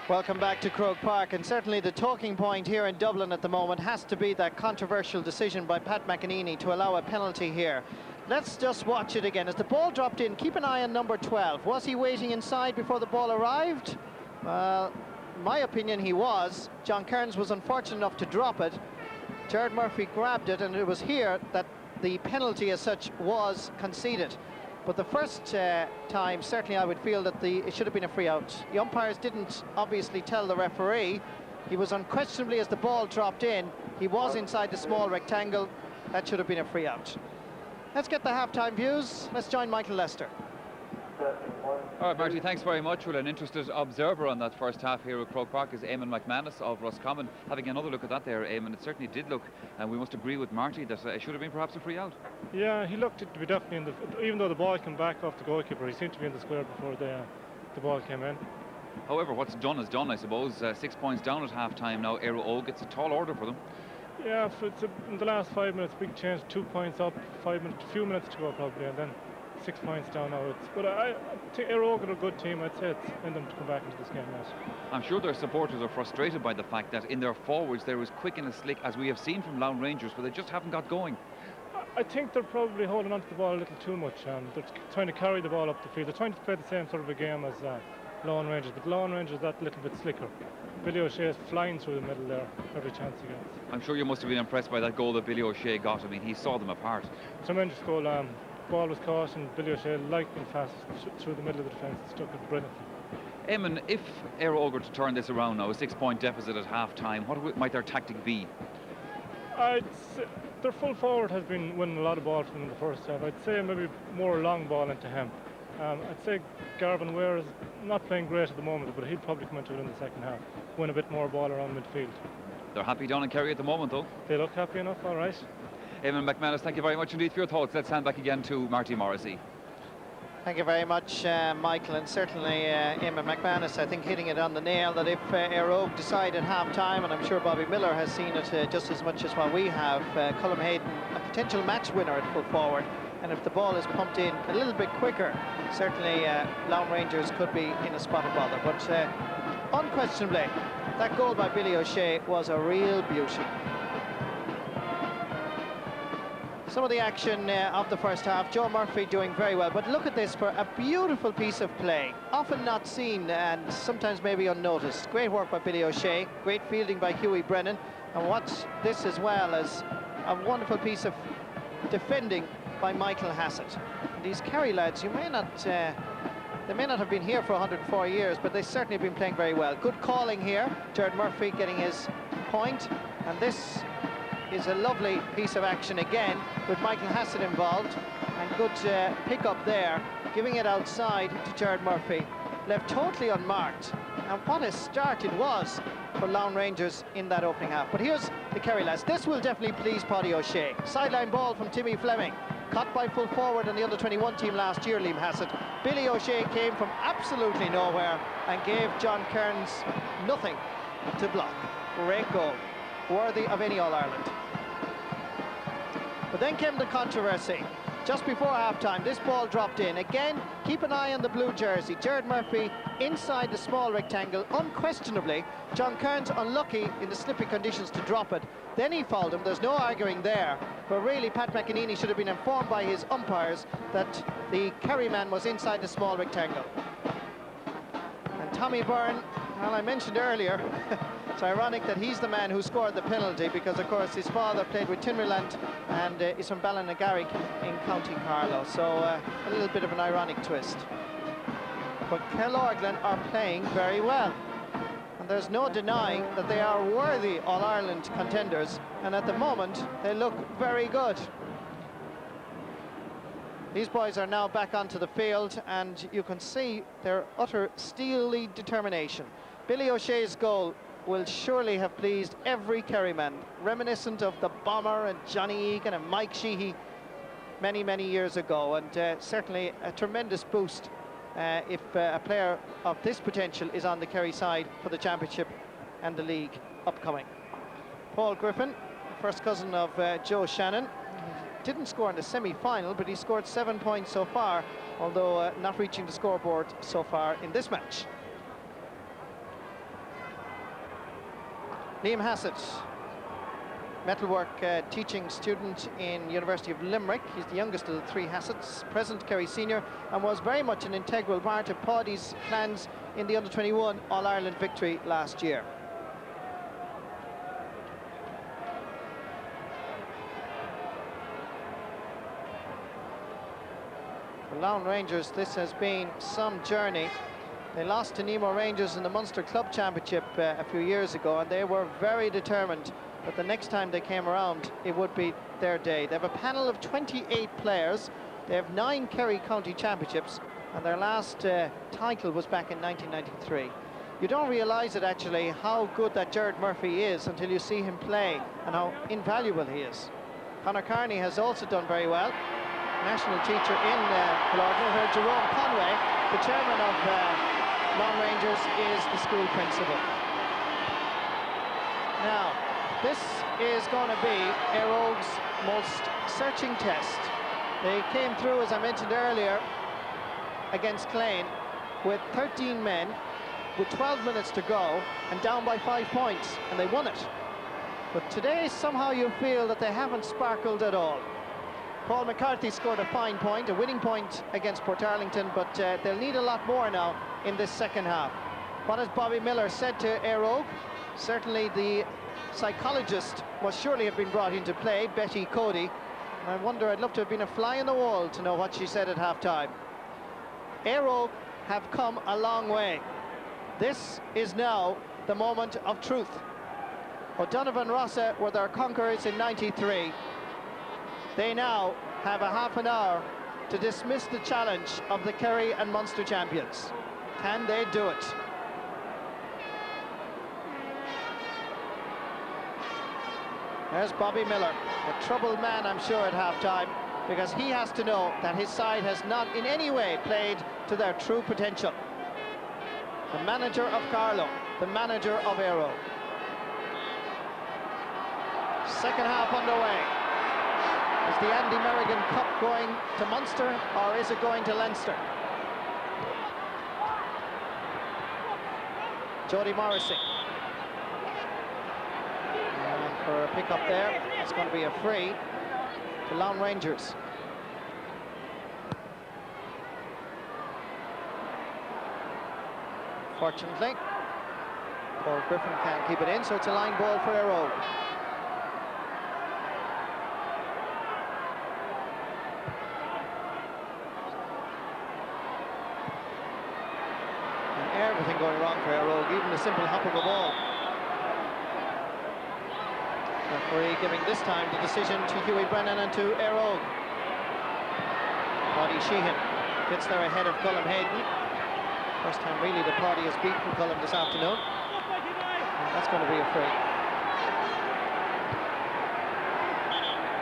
Welcome back to Croke Park, and certainly the talking point here in Dublin at the moment has to be that controversial decision by Pat McEnany to allow a penalty here. Let's just watch it again. As the ball dropped in, keep an eye on number 12. Was he waiting inside before the ball arrived? Well, in my opinion, he was. John Kearns was unfortunate enough to drop it. Jared Murphy grabbed it, and it was here that the penalty as such was conceded. But the first time, certainly I would feel that it should have been a free out. The umpires didn't obviously tell the referee. He was unquestionably, as the ball dropped in, he was inside the small rectangle. That should have been a free out. Let's get the half-time views. Let's join Michael Lester. All right, Marty, thanks very much. Well, an interested observer on that first half here at Croke Park is Eamon McManus of Roscommon. Having another look at that there, Eamon, it certainly did look, and we must agree with Marty, that it should have been perhaps a free out. Yeah, he looked to be definitely in the, even though the ball came back off the goalkeeper, he seemed to be in the square before the ball came in. However, what's done is done, I suppose. 6 points down at half-time now. Eire gets a tall order for them. Yeah, in the last 5 minutes, big change, 2 points up, a few minutes to go probably, and then 6 points down now. But I think Eire are a good team. I'd say it's in them to come back into this game now. I'm sure their supporters are frustrated by the fact that in their forwards they're as quick and as slick as we have seen from Laune Rangers, but they just haven't got going. I think they're probably holding on to the ball a little too much. They're trying to carry the ball up the field. They're trying to play the same sort of a game as Laune Rangers, but Laune Rangers that little bit slicker. Billy O'Shea is flying through the middle there every chance he gets. I'm sure you must have been impressed by that goal that Billy O'Shea got. I mean, he saw them apart. Tremendous goal. Ball was caught and Billy O'Shea lightning fast through the middle of the defence, stuck it brilliantly. Eamon, if Eire were to turn this around now, a 6-point deficit at half-time, what might their tactic be? Their full forward has been winning a lot of ball from them in the first half. I'd say maybe more long ball into him. I'd say Garvin Ware is not playing great at the moment, but he'll probably come into it in the second half, win a bit more ball around midfield. They're happy down in Kerry at the moment, though. They look happy enough, all right. Eamon McManus, thank you very much indeed for your thoughts. Let's hand back again to Marty Morrissey. Thank you very much, Michael, and certainly Eamon McManus, I think, hitting it on the nail that if Eire decide at half-time, and I'm sure Bobby Miller has seen it just as much as what we have, Colm Hayden, a potential match winner at full forward, and if the ball is pumped in a little bit quicker, certainly Laune Rangers could be in a spot of bother. But unquestionably, that goal by Billy O'Shea was a real beauty. Some of the action of the first half, Joe Murphy doing very well, but look at this for a beautiful piece of play, often not seen and sometimes maybe unnoticed. Great work by Billy O'Shea, great fielding by Hughie Brennan, and what's this as well as a wonderful piece of defending by Michael Hassett. And these Kerry lads, they may not have been here for 104 years, but they certainly have been playing very well. Good calling here, Jared Murphy getting his point, and this is a lovely piece of action again with Michael Hassett involved, and good pick up there, giving it outside to Jared Murphy, left totally unmarked, and what a start it was for Laune Rangers in that opening half. But here's the Kerry lads. This will definitely please Paddy O'Shea. Sideline ball from Timmy Fleming, caught by full forward on the under-21 team last year, Liam Hassett. Billy O'Shea came from absolutely nowhere and gave John Kearns nothing to block. Great goal, worthy of any All-Ireland. But then came the controversy. Just before half-time, this ball dropped in. Again, keep an eye on the blue jersey. Jared Murphy inside the small rectangle. Unquestionably, John Kearns unlucky in the slippy conditions to drop it. Then he fouled him. There's no arguing there. But really, Pat McEnany should have been informed by his umpires that the Kerry man was inside the small rectangle. And Tommy Byrne, well, I mentioned earlier, it's ironic that he's the man who scored the penalty because, of course, his father played with Tinmouth and is from Ballinagaric in County Carlow. So a little bit of an ironic twist. But Killorglin are playing very well. And there's no denying that they are worthy All-Ireland contenders. And at the moment, they look very good. These boys are now back onto the field, and you can see their utter steely determination. Billy O'Shea's goal will surely have pleased every Kerryman, reminiscent of the Bomber and Johnny Egan and Mike Sheehy many, many years ago, and certainly a tremendous boost if a player of this potential is on the Kerry side for the championship and the league upcoming. Paul Griffin, first cousin of Joe Shannon, didn't score in the semi-final, but he scored 7 points so far, although not reaching the scoreboard so far in this match. Liam Hassett, metalwork teaching student in University of Limerick. He's the youngest of the three Hassetts, present Kerry senior, and was very much an integral part of Paddy's plans in the under-21 All-Ireland victory last year. For Laune Rangers, this has been some journey. They lost to Nemo Rangers in the Munster Club Championship a few years ago, and they were very determined that the next time they came around, it would be their day. They have a panel of 28 players. They have 9 Kerry County Championships, and their last title was back in 1993. You don't realise it actually how good that Jared Murphy is until you see him play and how invaluable he is. Conor Carney has also done very well. National teacher in Killorglin, where Jerome Conway, the chairman of Laune Rangers, is the school principal. Now, this is going to be Eire's most searching test. They came through, as I mentioned earlier, against Clane with 13 men, with 12 minutes to go, and down by 5 points, and they won it. But today, somehow you feel that they haven't sparkled at all. Paul McCarthy scored a fine point, a winning point against Portarlington, but they'll need a lot more now in this second half. What has Bobby Miller said to Eire? Certainly the psychologist must surely have been brought into play, Betty Cody. I wonder, I'd love to have been a fly on the wall to know what she said at half-time. Eire have come a long way. This is now the moment of truth. O'Donovan Rossa were their conquerors in '93. They now have a half an hour to dismiss the challenge of the Kerry and Munster champions. Can they do it? There's Bobby Miller, a troubled man, I'm sure, at half-time, because he has to know that his side has not in any way played to their true potential. The manager of Carlow, the manager of Eire. Second half underway. Is the Andy Merrigan Cup going to Munster, or is it going to Leinster? Jody Morrissey. And for a pick-up there, it's going to be a free to Laune Rangers. Fortunately, Paul Griffin can't keep it in, so it's a line ball for Eire. Everything going wrong for Eire, even the simple hop of a ball. Referee giving this time the decision to Hughie Brennan and to Eire. Paddy Sheehan gets there ahead of Colm Hayden. First time really the party has beaten Colm this afternoon. And that's going to be a free.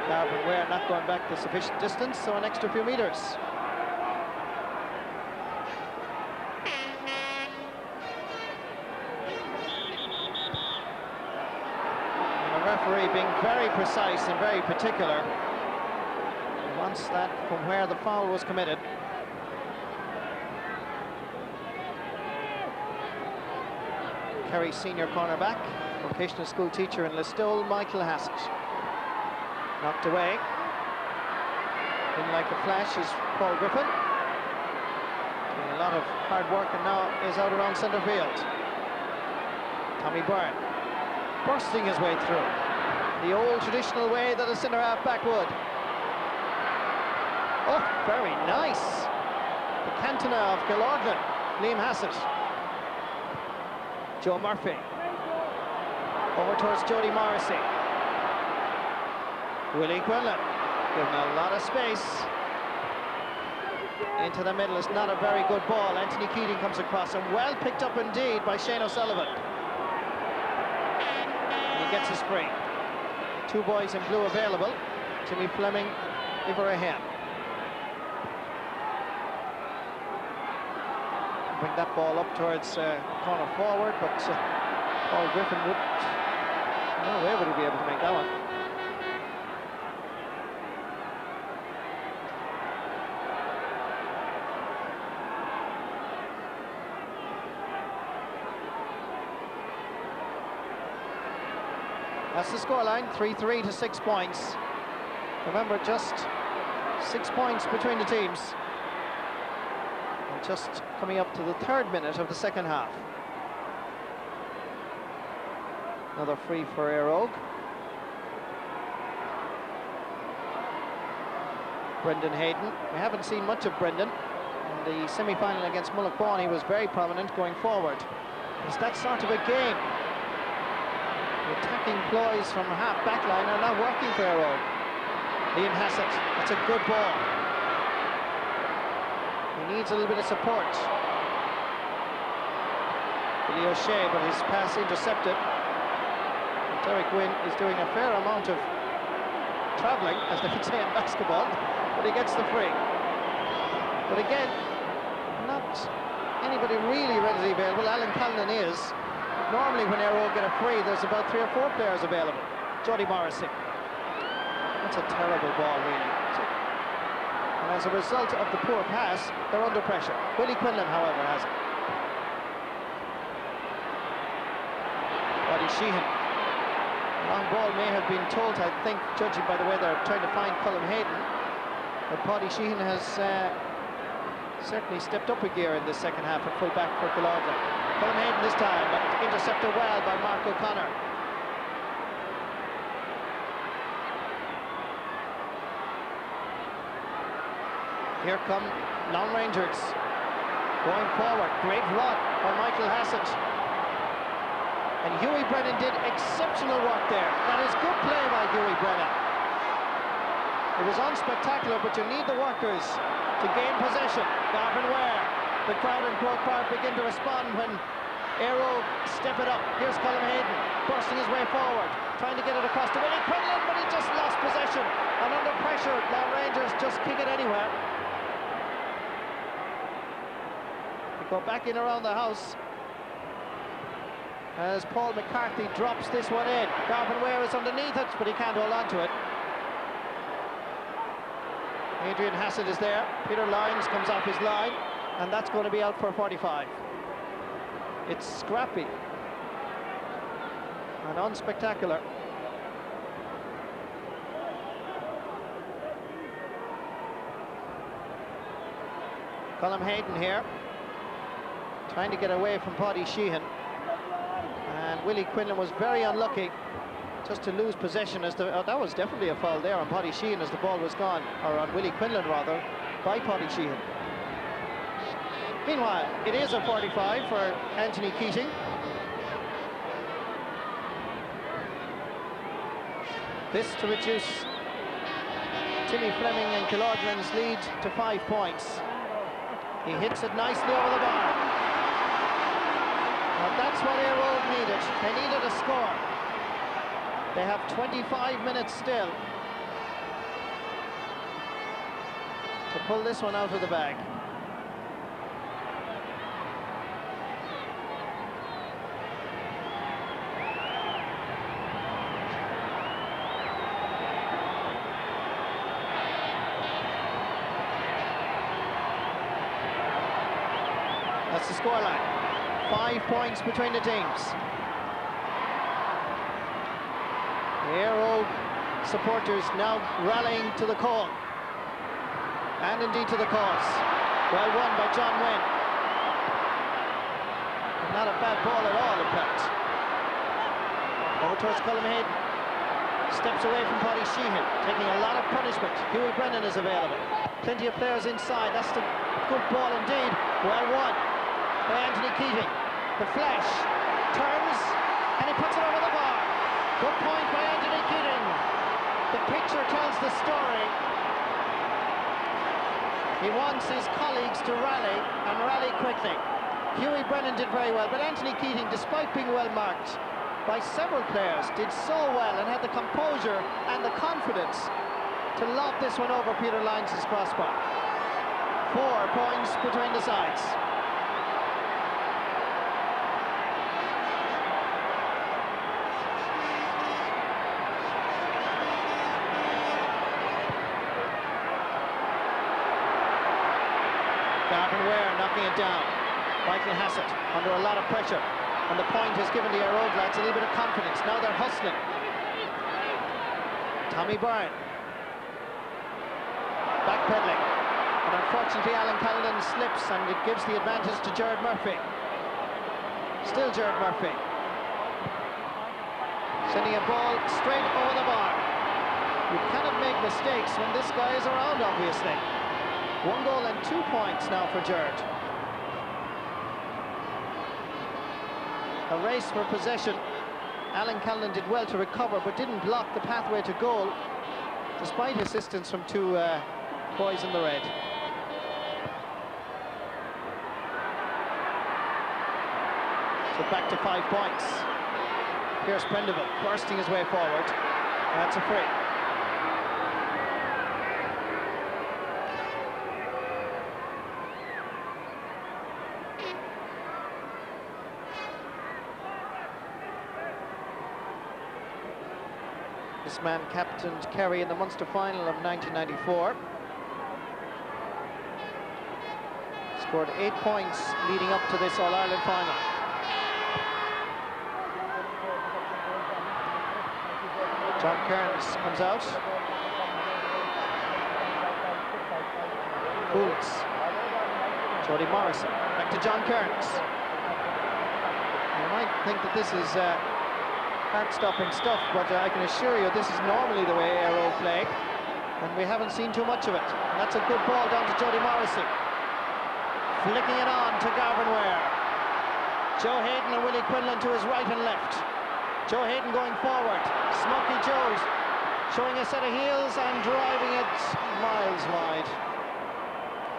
Garvin Ware not going back the sufficient distance, so an extra few meters. Referee being very precise and very particular. He wants that from where the foul was committed. Kerry senior cornerback, vocational school teacher in Listowel, Michael Hassett. Knocked away. In like a flash is Paul Griffin. Doing a lot of hard work and now is out around centre field. Tommy Byrne. Bursting his way through. The old traditional way that a centre half back would. Oh, very nice. The Cantona of Gilorglan, Liam Hassett. Joe Murphy. Over towards Jody Morrissey. Willie Quinlan. Given a lot of space. Into the middle. It's not a very good ball. Anthony Keating comes across and well picked up indeed by Shane O'Sullivan. Gets his free. Two boys in blue available. Jimmy Fleming, Ibrahim. Bring that ball up towards corner forward, but Paul Griffin would. No way would he be able to make that one. That's the scoreline, 3-3 to 6 points. Remember, just 6 points between the teams. And just coming up to the 3rd minute of the second half. Another free for Eire. Brendan Hayden. We haven't seen much of Brendan. In the semi-final against Mullaghbawn, he was very prominent going forward. It's that sort of a game. The attacking ploys from half back line are not working for Eire. Liam Hassett, that's a good ball. He needs a little bit of support. Billy O'Shea, but his pass intercepted. And Derek Wynn is doing a fair amount of travelling, as they would say in basketball, but he gets the free. But again, not anybody really readily available. Alan Cullinan is. Normally when Eire get a free, there's about 3 or 4 players available. Jody Morrissey. That's a terrible ball, really. And as a result of the poor pass, they're under pressure. Willie Quinlan, however, has it. Paddy Sheehan. Long ball may have been told, I think, judging by the way they're trying to find Colm Hayden. But Paddy Sheehan has certainly stepped up a gear in this second half at full back for Gilorglan. Colm Hayden this time, but intercepted well by Mark O'Connor. Here come Laune Rangers. Going forward, great run. by Michael Hassett. And Hughie Brennan did exceptional work there. That is good play by Hughie Brennan. It was unspectacular, but you need the workers to gain possession. Garvin Ware, the crowd in Croke Park begin to respond when Eire step it up. Here's Colm Hayden, bursting his way forward, trying to get it across to Willie Quinlan, but he just lost possession. And under pressure, Laune Rangers just kick it anywhere. They go back in around the house as Paul McCarthy drops this one in. Garvin Ware is underneath it, but he can't hold on to it. Adrian Hassett is there. Peter Lyons comes off his line, and that's going to be out for 45. It's scrappy and unspectacular. Colm Hayden here, trying to get away from Paddy Sheehan. And Willie Quinlan was very unlucky just to lose possession as that was definitely a foul there on Paddy Sheehan as the ball was gone, or on Willie Quinlan rather, by Paddy Sheehan. Meanwhile, it is a 45 for Anthony Keating. This to reduce Timmy Fleming and Killorglyn's lead to 5 points. He hits it nicely over the bar. Now that's what Eire needed. They needed a score. They have 25 minutes still to pull this one out of the bag. That's the scoreline. 5 points between the teams. The Eire supporters now rallying to the call, and indeed to the cause. Well won by John Wynn. Not a bad ball at all, in fact. Over towards Colm Hayden. Steps away from Paddy Sheehan, taking a lot of punishment. Hughie Brennan is available. Plenty of players inside. That's the good ball indeed. Well won by Anthony Keating. The flash turns, and he puts it over the bar. Good point by Anthony Keating. The picture tells the story. He wants his colleagues to rally, and rally quickly. Hughie Brennan did very well, but Anthony Keating, despite being well marked by several players, did so well and had the composure and the confidence to lob this one over Peter Lyons' crossbar. 4 points between the sides. Garvin Ware knocking it down. Michael Hassett under a lot of pressure, and the point has given the Eire lads a little bit of confidence. Now they're hustling. Tommy Byrne backpedaling, and unfortunately Alan Callanan slips, and it gives the advantage to Gerard Murphy. Still Gerard Murphy sending a ball straight over the bar. You cannot make mistakes when this guy is around, obviously. 1 goal and 2 points now for Gerard. A race for possession. Alan Callanan did well to recover, but didn't block the pathway to goal, despite assistance from 2 boys in the red. So back to 5 points. Pierce Prendeville bursting his way forward. That's a free. This man captained Kerry in the Munster final of 1994. Scored 8 points leading up to this All-Ireland final. John Kearns comes out. Coolts. Jody Morrison. Back to John Kearns. You might think that this is heart-stopping stuff, but I can assure you this is normally the way Eire play, and we haven't seen too much of it. And that's a good ball down to Jody Morrissey, flicking it on to Garvin Ware. Joe Hayden and Willie Quinlan to his right and left. Joe Hayden going forward. Smoky Joe's showing a set of heels and driving it miles wide.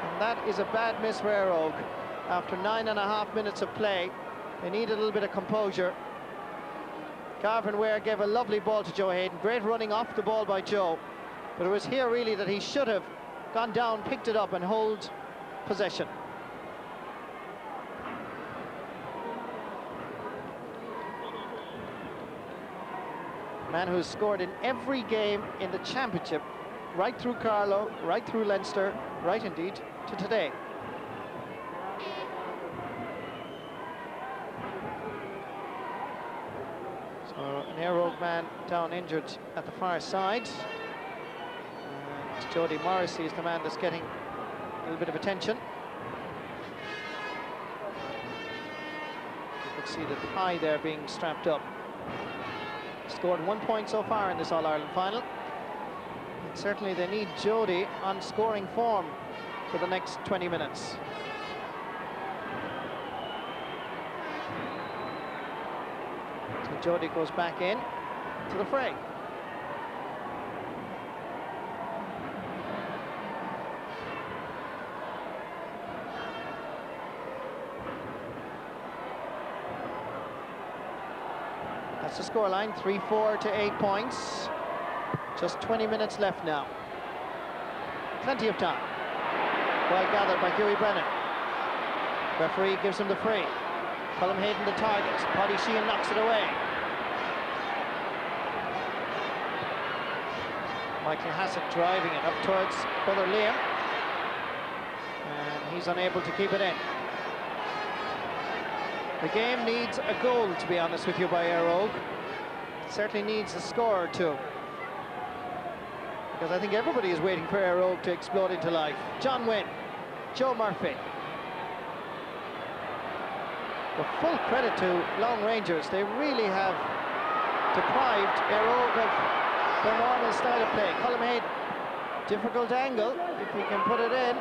And that is a bad miss for Eire Og. After 9.5 minutes of play, they need a little bit of composure. Garvin Ware gave a lovely ball to Joe Hayden. Great running off the ball by Joe. But it was here really that he should have gone down, picked it up and hold possession. Man who's scored in every game in the championship, right through Carlow, right through Leinster, right indeed to today. So an Eire Og man down injured at the far side. And Jody Morrissey is the man that's getting a little bit of attention. You can see the thigh there being strapped up. Scored 1 point so far in this All-Ireland final. And certainly they need Jody on scoring form for the next 20 minutes. So Jody goes back in to the fray. That's the scoreline, 3-4 to 8 points. Just 20 minutes left now. Plenty of time. Well gathered by Hughie Brennan. Referee gives him the free. Colm Hayden the target. Paddy Sheehan knocks it away. Michael Hassett driving it up towards brother Liam. And he's unable to keep it in. The game needs a goal, to be honest with you, by Eire Og. It certainly needs a score or two. Because I think everybody is waiting for Eire Og to explode into life. John Wynn, Joe Murphy. But full credit to Laune Rangers. They really have deprived Eire Og of their normal style of play. Colm Hayden, difficult angle, if he can put it in.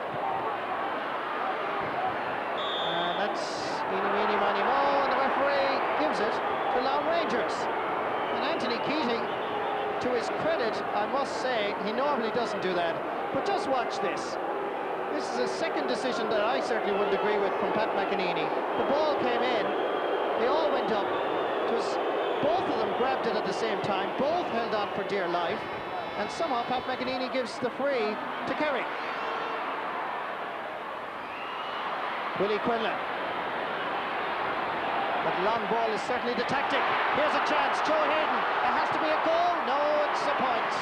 And that's Eeny, meeny, miny, mo, and the referee gives it to Laune Rangers. And Anthony Keating, to his credit, I must say, he normally doesn't do that. But just watch this. This is a second decision that I certainly wouldn't agree with from Pat McEneaney. The ball came in, they all went up. It was, both of them grabbed it at the same time, both held on for dear life, and somehow Pat McEneaney gives the free to Kerry. Willie Quinlan. That long ball is certainly the tactic. Here's a chance, Joe Hayden. It has to be a goal. No, it's a point.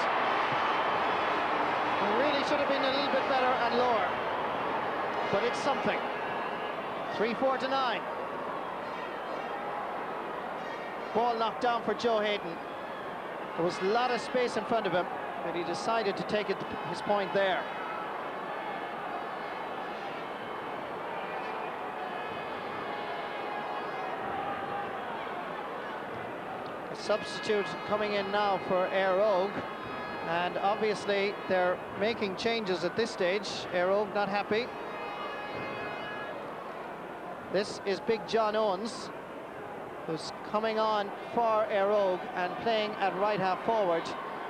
It really should have been a little bit better and lower. But it's something. 3-4 to 9. Ball knocked down for Joe Hayden. There was a lot of space in front of him, but he decided to take his point there. Substitute coming in now for Eire Og, and obviously they're making changes at this stage. Eire Og not happy. This is Big John Owens, who's coming on for Eire Og and playing at right half forward.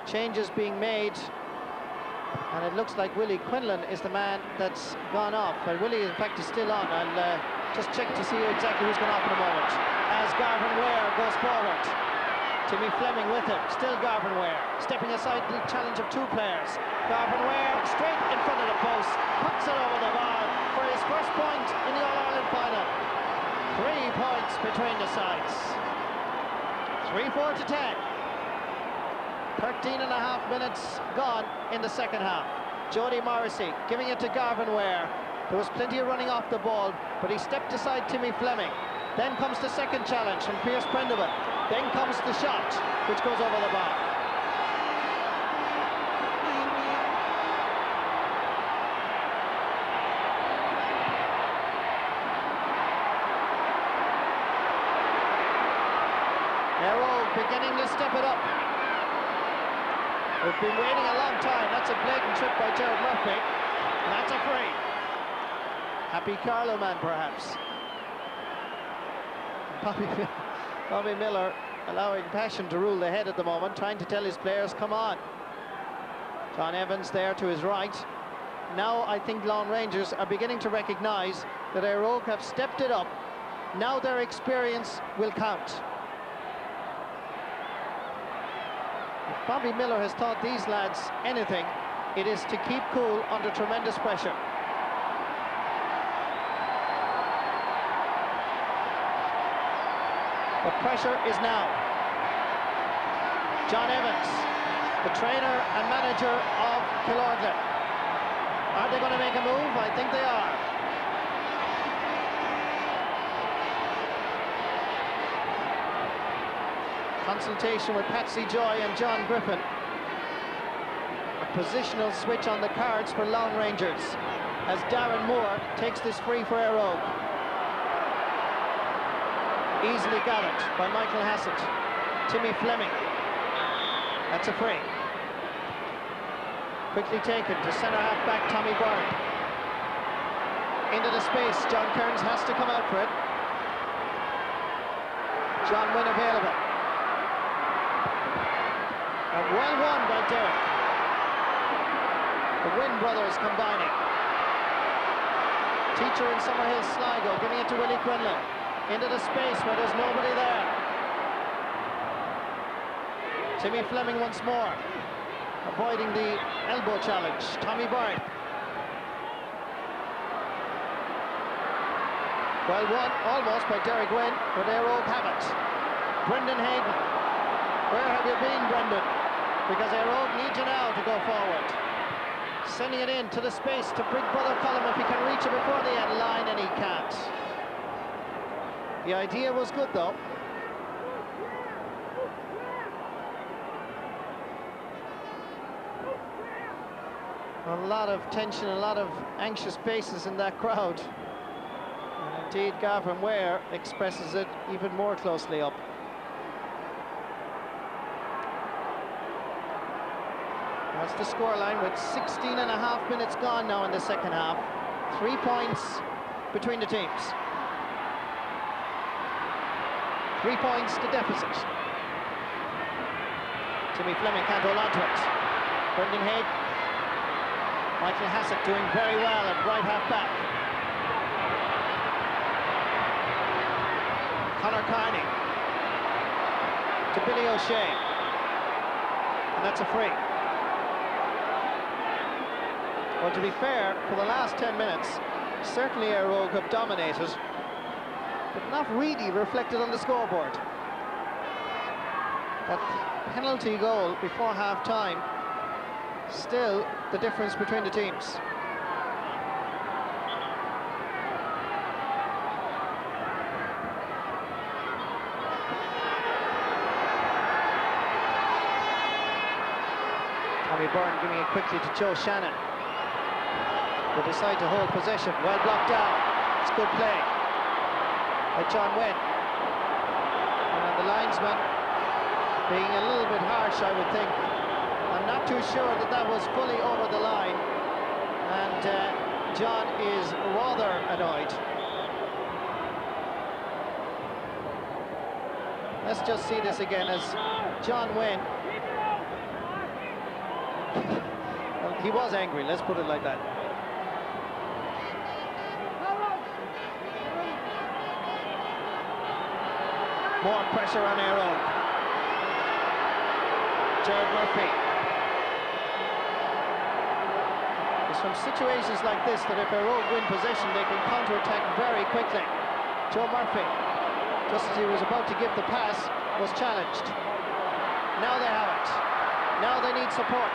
Changes being made, and it looks like Willie Quinlan is the man that's gone off. But Willie, in fact, is still on. I'll just check to see exactly who's gone off in a moment. As Garvin Ware goes forward. Timmy Fleming with him, still Garvin Ware, stepping aside the challenge of two players. Garvin Ware straight in front of the post, puts it over the bar for his first point in the All-Ireland final. 3 points between the sides. 3-4 to 10. 13.5 minutes gone in the second half. Jody Morrissey giving it to Garvin Ware. There was plenty of running off the ball, but he stepped aside Timmy Fleming. Then comes the second challenge from Pierce Prenderman. Then comes the shot, which goes over the bar. Eire Og beginning to step it up. We've been waiting a long time. That's a blatant trip by Gerard Murphy. And that's a free. Happy Carlow man, perhaps. Bobby Miller allowing passion to rule the head at the moment, trying to tell his players, come on. John Evans there to his right. Now I think Laune Rangers are beginning to recognise that Eire have stepped it up. Now their experience will count. If Bobby Miller has taught these lads anything, it is to keep cool under tremendous pressure. The pressure is now. John Evans, the trainer and manager of Killorglin. Are they going to make a move? I think they are. Consultation with Patsy Joy and John Griffin. A positional switch on the cards for Laune Rangers as Darren Moore takes this free for Eire. Easily got it by Michael Hassett. Timmy Fleming. That's a free. Quickly taken to centre half back Tommy Byrne. Into the space, John Kearns has to come out for it. John Wynn available. And well won by Derek. The Wynn brothers combining. Teacher in Summerhill Sligo giving it to Willie Quinlan. Into the space where there's nobody there. Timmy Fleming once more, avoiding the elbow challenge. Tommy Byrne. Well won almost by Derek Wynn, but Eire have it. Brendan Hayden. Where have you been, Brendan? Because Eire need you now to go forward. Sending it in to the space to Big Brother Cullum if he can reach it before the end line, and he can't. The idea was good, though. A lot of tension, a lot of anxious faces in that crowd. And indeed, Gavin Ware expresses it even more closely up. That's the scoreline with 16.5 minutes gone now in the second half. 3 points between the teams. 3 points to deficit. Timmy Fleming can't hold on to it. Brendan Hayden. Michael Hassett doing very well at right half back. Conor Carney to Billy O'Shea. And that's a free. Well, to be fair, for the last 10 minutes, certainly Eire have dominated, but not really reflected on the scoreboard. That penalty goal before half-time, still the difference between the teams. Tommy Byrne giving it quickly to Joe Shannon. They decide to hold possession. Well blocked down. It's good play by John Wynn. And the linesman being a little bit harsh, I would think. I'm not too sure that that was fully over the line. And John is rather annoyed. Let's just see this again as John Wynn. Well, he was angry, let's put it like that. More pressure on Eire. Jared Murphy. It's from situations like this that if Eire win possession, they can counter-attack very quickly. Joe Murphy, just as he was about to give the pass, was challenged. Now they have it. Now they need support.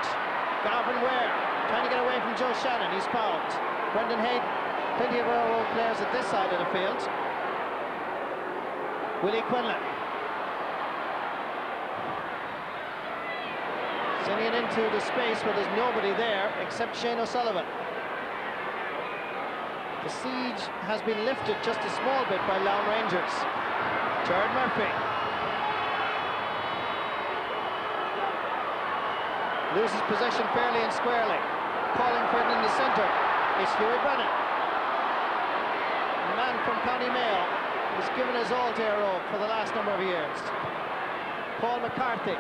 Gavin Ware trying to get away from Joe Shannon. He's fouled. Brendan Hayden. Plenty of Eire players at this side of the field. Willie Quinlan. Sending it into the space where there's nobody there except Shane O'Sullivan. The siege has been lifted just a small bit by Laune Rangers. Jared Murphy. Loses possession fairly and squarely. Calling for it in the centre. It's Hughie Brennan. A man from County Mayo, He's given his all to Eire for the last number of years. Paul McCarthy.